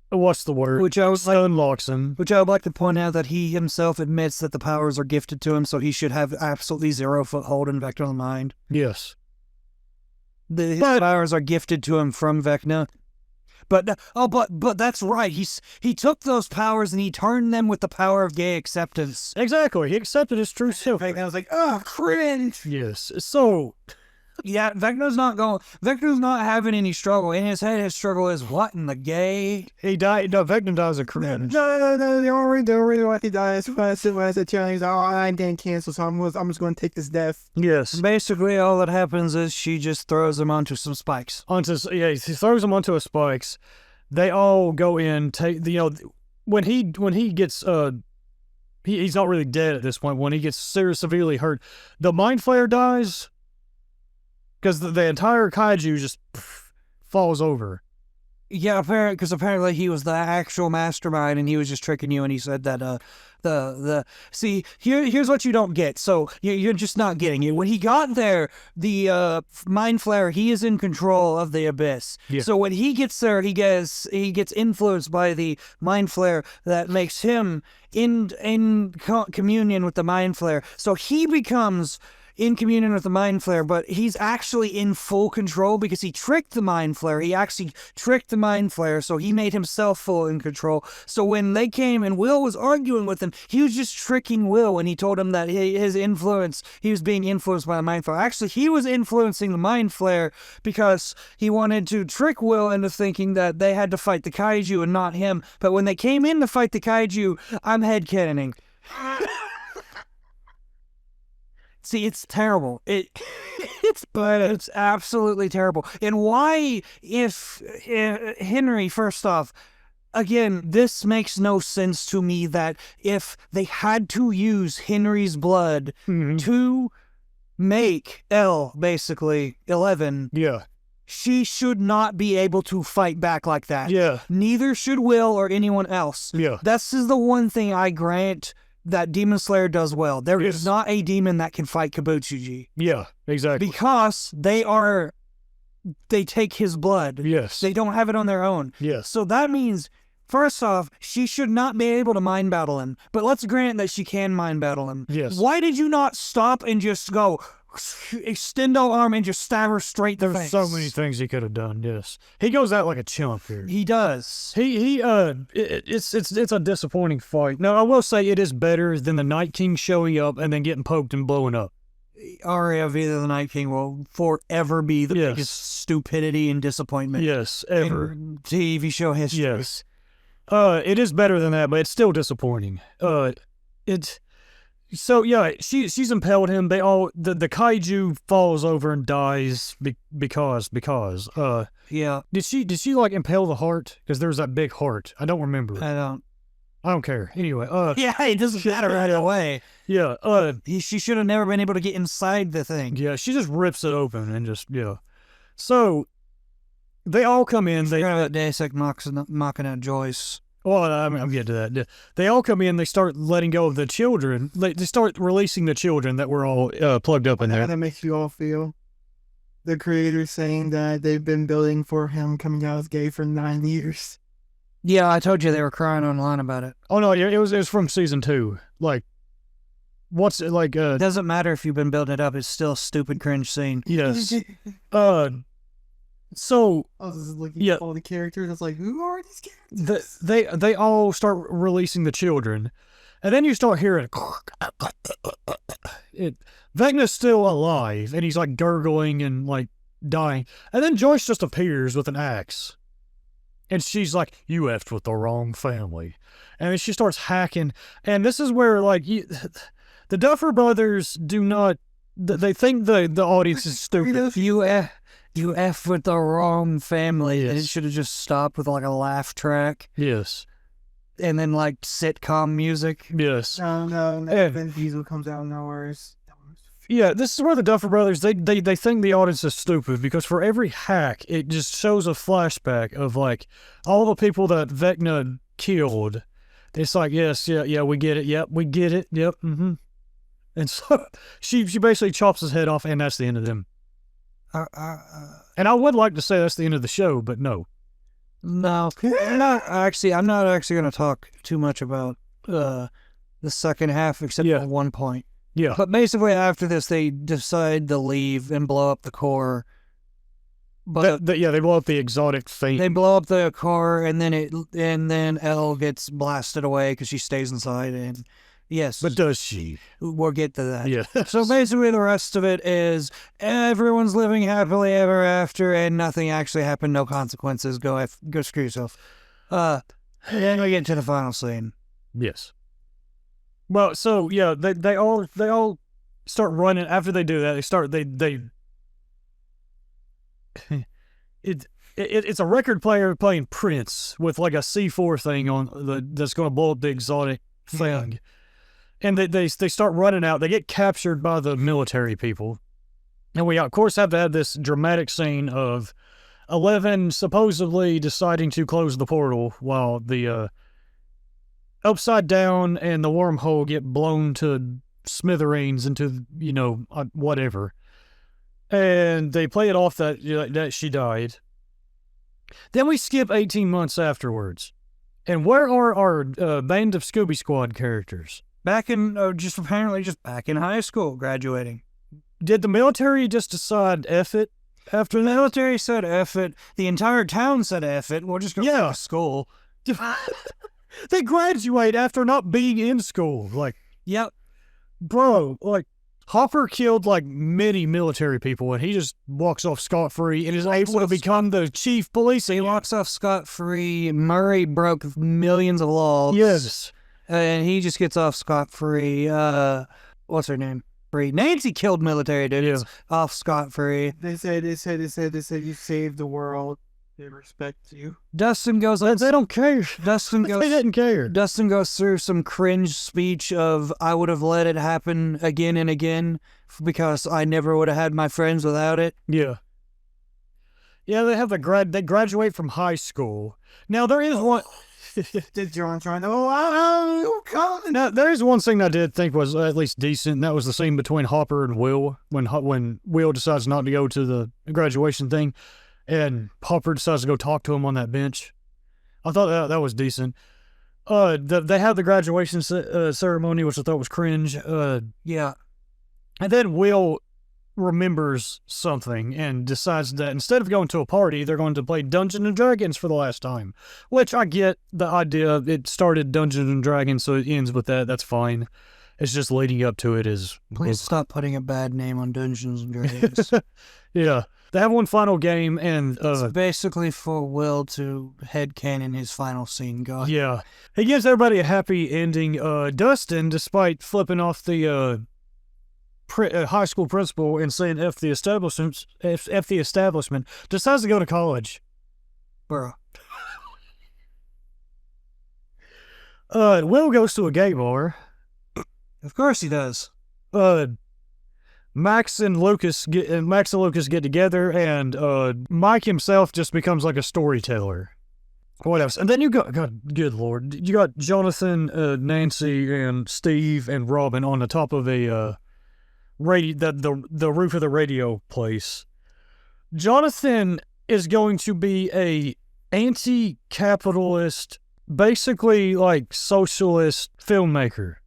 What's the word? Unlocks him. Which I would like to point out that he himself admits that the powers are gifted to him, so he should have absolutely 0 foothold in Vecna's mind. Yes. His powers are gifted to him from Vecna. But that's right. He took those powers and he turned them with the power of gay acceptance. Exactly. He accepted his true self. And I was like, oh, cringe. Yes. So, yeah, Vecna's not having any struggle. In his head, his struggle is what in the gay? He died. No, Vecna dies of cringe. No. They already want to die. When I said challenge, I didn't cancel, so I'm just going to take this death. Yes. Basically, all that happens is she just throws him onto some spikes. He throws them onto a spikes. They all go in. When he gets he's not really dead at this point. When he gets severely hurt, the mind flare dies. Because the entire kaiju just falls over. Yeah, because apparently he was the actual mastermind, and he was just tricking you. And he said that see here's what you don't get. So you're just not getting it. When he got there, the mind flare, he is in control of the abyss. Yeah. So when he gets there, he gets influenced by the mind flare that makes him in communion with the mind flare. So he becomes in communion with the mind flare, but he's actually in full control because he tricked the mind flare. He actually tricked the mind flare, so he made himself full in control. So when they came and Will was arguing with him, he was just tricking Will when he told him that he was being influenced by the mind flare. Actually, he was influencing the mind flare because he wanted to trick Will into thinking that they had to fight the kaiju and not him. But when they came in to fight the kaiju, I'm headcanoning. See, it's terrible. It's absolutely terrible. And why, if Henry, first off, again, this makes no sense to me that if they had to use Henry's blood to make Elle, basically, 11, she should not be able to fight back like that. Yeah. Neither should Will or anyone else. Yeah. This is the one thing I grant that Demon Slayer does well. There is not a demon that can fight Kabuchiji. Yeah, exactly. Because they take his blood. Yes. They don't have it on their own. Yes. So that means, first off, she should not be able to mind battle him. But let's grant that she can mind battle him. Yes. Why did you not stop and just go, extend our arm and just stab her straight in the face? There's so many things he could have done. Yes, he goes out like a chump here. He does. It's a disappointing fight. Now I will say it is better than the Night King showing up and then getting poked and blowing up. Aria of either the Night King will forever be the biggest stupidity and disappointment. Yes, ever. In TV show history. Yes. It is better than that, but it's still disappointing. So yeah, she's impaled him. The kaiju falls over and dies because. Yeah. Did she like impale the heart? Because there's that big heart. I don't remember. I don't care. Anyway. Yeah, it doesn't matter right away. Yeah. She should have never been able to get inside the thing. Yeah. She just rips it open and just So they all come in. They got Deus Ex Machina Joyce. Well, I'm getting to that. They all come in. They start letting go of the children. They start releasing the children that were all plugged up in there. How that makes you all feel? The creators saying that they've been building for him coming out as gay for 9 years. Yeah, I told you they were crying online about it. Oh no, it was from season 2. Like, what's it like? It doesn't matter if you've been building it up. It's still a stupid cringe scene. Yes. So I was just looking at all the characters. I was like, who are these characters? They all start releasing the children, and then you start hearing Vecna's still alive, and he's like gurgling and like dying, and then Joyce just appears with an axe, and she's like, "You effed with the wrong family," and then she starts hacking, and this is where like the Duffer Brothers do not. They think the audience is stupid. You F with the wrong family. Yes. And it should have just stopped with like a laugh track. Yes. And then like sitcom music. Yes. No. Vin Diesel comes out nowhere. Yeah, this is where the Duffer Brothers, they think the audience is stupid because for every hack, it just shows a flashback of like all the people that Vecna killed. It's like, yes, yeah, we get it. Yep, we get it. Yep. Mm-hmm. And so she basically chops his head off, and that's the end of them. And I would like to say that's the end of the show, but no. No, I'm not actually going to talk too much about the second half, except for one point. Yeah. But basically, after this, they decide to leave and blow up the core. But they blow up the exotic thing. They blow up the core, and then Elle gets blasted away because she stays inside. And yes, but does she? We'll get to that. Yeah. So basically, the rest of it is everyone's living happily ever after, and nothing actually happened. No consequences. Go screw yourself. Then we get to the final scene. Yes. Well, so yeah, they all start running. After they do that, it's a record player playing Prince with like a C4 thing on that's going to blow up the exotic thing, and they start running out. They get captured by the military people, and we of course have to have this dramatic scene of 11 supposedly deciding to close the portal while the Upside Down and the Wormhole get blown to smithereens into, whatever. And they play it off that she died. Then we skip 18 months afterwards. And where are our band of Scooby Squad characters? Back in, just back in high school, graduating. Did the military just decide F it? After the military said F it, the entire town said F it, we'll just go to school. They graduate after not being in school. Like, yep. Bro, like, Hopper killed, like, many military people, and he just walks off scot-free and is able to become the chief police. He walks off scot-free. Murray broke millions of laws. Yes. And he just gets off scot-free. What's her name? Nancy killed military dudes off scot-free. They said you saved the world. They respect you. Dustin goes. They don't care. Dustin goes. They didn't care. Dustin goes through some cringe speech of "I would have let it happen again and again because I never would have had my friends without it." Yeah. Yeah, they have they graduate from high school. Now there is one. Did John trying to? Now there is one thing I did think was at least decent. And that was the scene between Hopper and Will when Will decides not to go to the graduation thing. And Hopper decides to go talk to him on that bench. I thought that was decent. They have the graduation ceremony, which I thought was cringe. Yeah. And then Will remembers something and decides that instead of going to a party, they're going to play Dungeons & Dragons for the last time. Which I get the idea. It started Dungeons & Dragons, so it ends with that. That's fine. It's just leading up to it is... Please stop putting a bad name on Dungeons & Dragons. Yeah. They have one final game, and... it's basically for Will to headcanon his final scene going. Yeah. He gives everybody a happy ending. Dustin, despite flipping off the high school principal and saying F the establishment, decides to go to college. Bruh. Will goes to a gay bar. Of course he does. Max and Lucas get together, and Mike himself just becomes like a storyteller. What else? And then you got, God, good Lord, you got Jonathan, Nancy, and Steve and Robin on the top of a the roof of the radio place. Jonathan is going to be a anti-capitalist, basically like socialist filmmaker.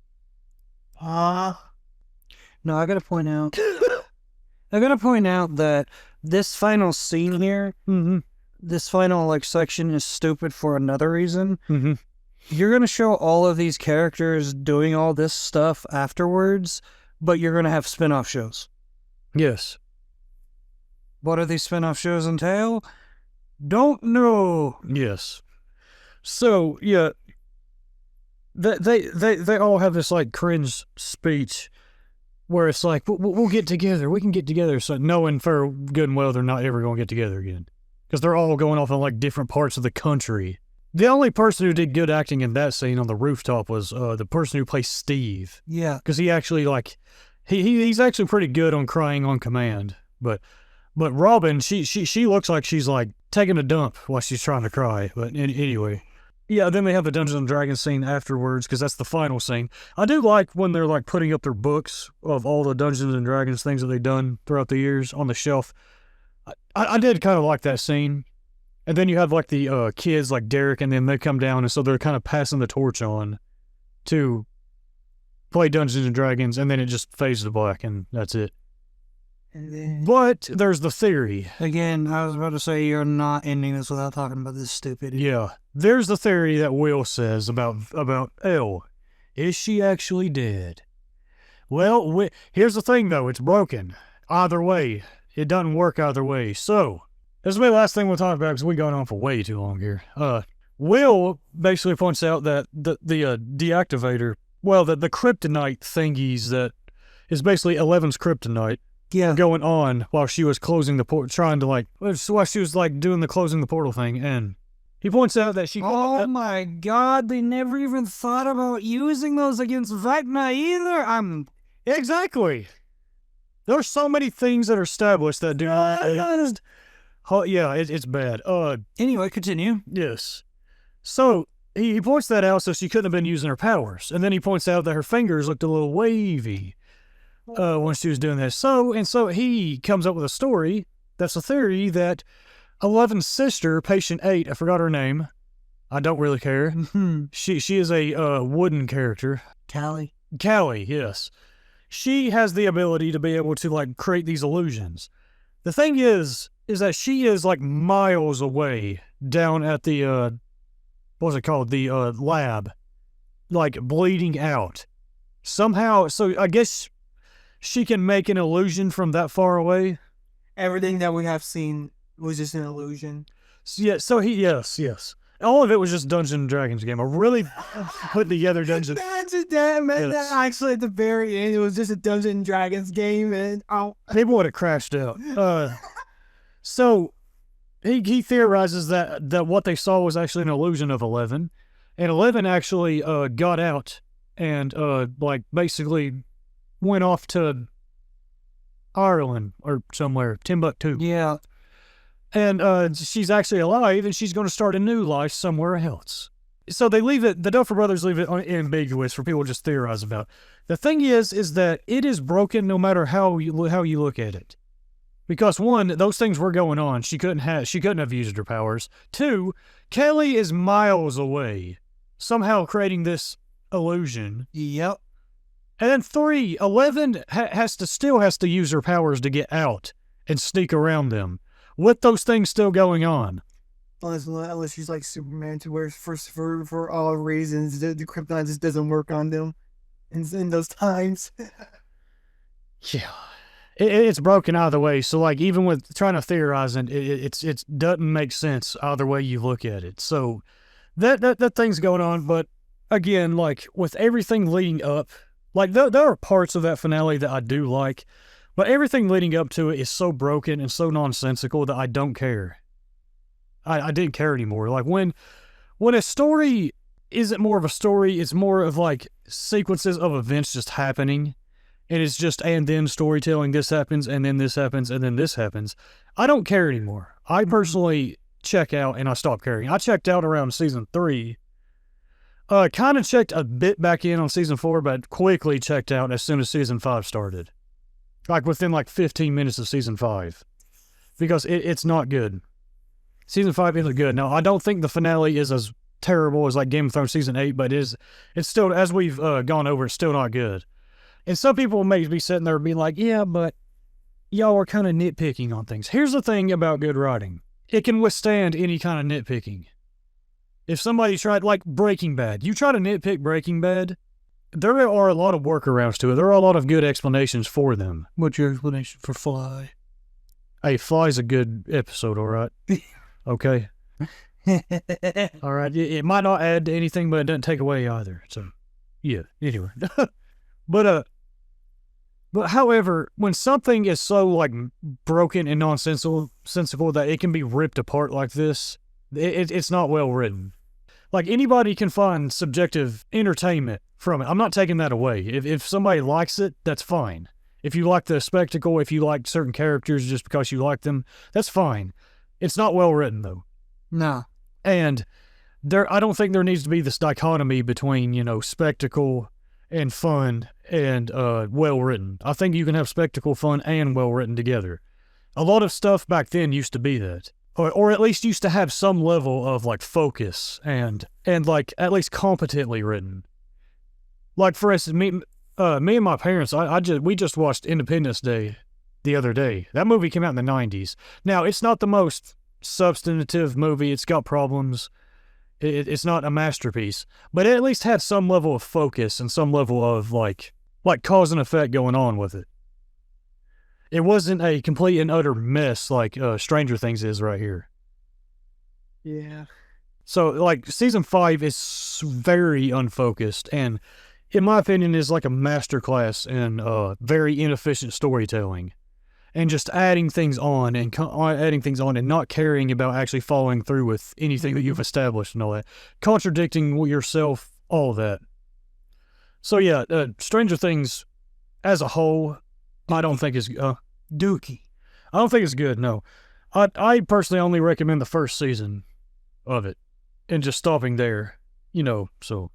No, I gotta point out that this final scene here, this final section is stupid for another reason. Mm-hmm. You're gonna show all of these characters doing all this stuff afterwards, but you're gonna have spin-off shows. Yes. What do these spin-off shows entail? Don't know. Yes. So yeah, they all have this like cringe speech. where it's like, we'll get together. We can get together. So knowing for good and well they're not ever going to get together again. Because they're all going off in like different parts of the country. The only person who did good acting in that scene on the rooftop was the person who plays Steve. Yeah. Because he actually like, he's actually pretty good on crying on command. But Robin, she looks like she's like taking a dump while she's trying to cry. But anyway. Yeah, then they have the Dungeons & Dragons scene afterwards, because that's the final scene. I do like when they're, like, putting up their books of all the Dungeons & Dragons things that they've done throughout the years on the shelf. I did kind of like that scene. And then you have, like, the kids, like Derek, and then they come down, and so they're kind of passing the torch on to play Dungeons & Dragons, and then it just fades to black, and that's it. And then, but there's the theory. Again, I was about to say you're not ending this without talking about this stupid. Yeah. There's the theory that Will says about Elle. Is she actually dead? Well, here's the thing, though. It's broken. Either way. It doesn't work either way. So, this will be the last thing we'll talk about because we've gone on for way too long here. Will basically points out that the deactivator, well, the kryptonite thingies that is basically Eleven's kryptonite. Yeah. Going on while she was closing the portal, while she was like doing the closing the portal thing, and he points out that she. Oh my God! They never even thought about using those against Vecna either. Exactly. There's so many things that are established that do. Oh yeah, it's bad. Anyway, continue. Yes. So he points that out, so she couldn't have been using her powers, and then he points out that her fingers looked a little wavy. When she was doing this. So he comes up with a story that's a theory that Eleven's sister, Patient 8, I forgot her name. I don't really care. She is a wooden character. Callie, yes. She has the ability to be able to like create these illusions. The thing is that she is like miles away down at the what's it called? The lab. Like bleeding out. Somehow, so I guess she can make an illusion from that far away. Everything that we have seen was just an illusion. Yes. All of it was just Dungeons & Dragons game. I really put together Dungeons. Actually, at the very end, it was just a Dungeons & Dragons game, and people would have crashed out. So he theorizes that what they saw was actually an illusion of 11, and 11 actually got out and like basically went off to Ireland or somewhere, Timbuktu. Yeah. And she's actually alive, and she's going to start a new life somewhere else. So they leave it, the Duffer Brothers leave it ambiguous for people to just theorize about. The thing is that it is broken no matter how you look at it. Because one, those things were going on. She couldn't have used her powers. Two, Kelly is miles away, somehow creating this illusion. Yep. And then 3, 11 still has to use her powers to get out and sneak around them, with those things still going on. Unless she's like Superman, to where for all reasons the kryptonite just doesn't work on them in those times. Yeah, it's broken either way. So like even with trying to theorize it doesn't make sense either way you look at it. So that thing's going on. But again, like with everything leading up. Like, there are parts of that finale that I do like, but everything leading up to it is so broken and so nonsensical that I don't care. I didn't care anymore. Like, when a story isn't more of a story, it's more of, like, sequences of events just happening, and it's just and then storytelling, this happens, and then this happens, and then this happens. I don't care anymore. I personally check out, and I stop caring. I checked out around season 3. Kind of checked a bit back in on season 4, but quickly checked out as soon as season 5 started. Like within like 15 minutes of season 5. Because it's not good. Season 5 isn't good. Now, I don't think the finale is as terrible as like Game of Thrones season 8, but it's still, as we've gone over, it's still not good. And some people may be sitting there being like, yeah, but y'all are kind of nitpicking on things. Here's the thing about good writing. It can withstand any kind of nitpicking. If somebody tried, like Breaking Bad, you try to nitpick Breaking Bad, there are a lot of workarounds to it. There are a lot of good explanations for them. What's your explanation for Fly? Hey, Fly's a good episode, all right? Okay. All right. It might not add to anything, but it doesn't take away either. So, yeah. Anyway. But, But however, when something is so like broken and nonsensical that it can be ripped apart like this, it's not well written. Like anybody can find subjective entertainment from it. I'm not taking that away. If somebody likes it, that's fine. If you like the spectacle, if you like certain characters just because you like them, that's fine. It's not well written though. No. And I don't think there needs to be this dichotomy between, spectacle and fun and well written. I think you can have spectacle, fun, and well written together. A lot of stuff back then used to be that. Or at least used to have some level of like focus and like at least competently written. Like for instance, me and my parents, we just watched Independence Day the other day. That movie came out in the 90s. Now it's not the most substantive movie. It's got problems. It's not a masterpiece, but it at least had some level of focus and some level of like cause and effect going on with it. It wasn't a complete and utter mess like Stranger Things is right here. Yeah. So, like, Season 5 is very unfocused, and in my opinion is like a masterclass in very inefficient storytelling. And just adding things on and not caring about actually following through with anything that you've established and all that. Contradicting yourself, all that. So, yeah, Stranger Things as a whole, I don't think is Dookie. I don't think it's good. No, I personally only recommend the first season of it, and just stopping there. So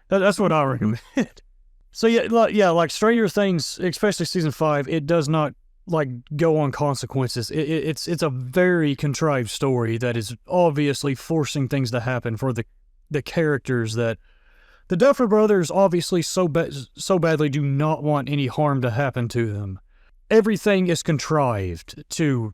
that's what I recommend. So like Stranger Things, especially season 5, it does not like go on consequences. It's a very contrived story that is obviously forcing things to happen for the characters that the Duffer Brothers obviously so badly do not want any harm to happen to them. Everything is contrived to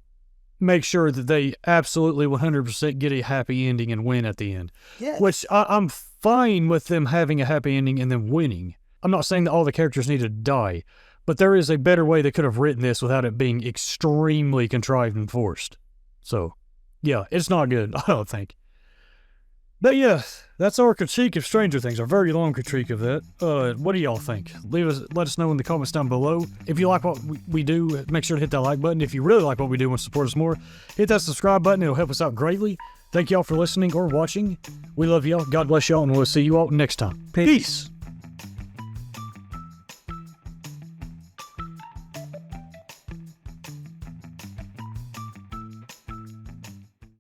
make sure that they absolutely 100% get a happy ending and win at the end. Yes. Which I'm fine with them having a happy ending and then winning. I'm not saying that all the characters need to die, but there is a better way they could have written this without it being extremely contrived and forced. So, yeah, it's not good, I don't think. But yeah, that's our critique of Stranger Things, our very long critique of that. What do y'all think? Let us know in the comments down below. If you like what we do, make sure to hit that like button. If you really like what we do and want to support us more, hit that subscribe button. It'll help us out greatly. Thank y'all for listening or watching. We love y'all. God bless y'all, and we'll see you all next time. Peace.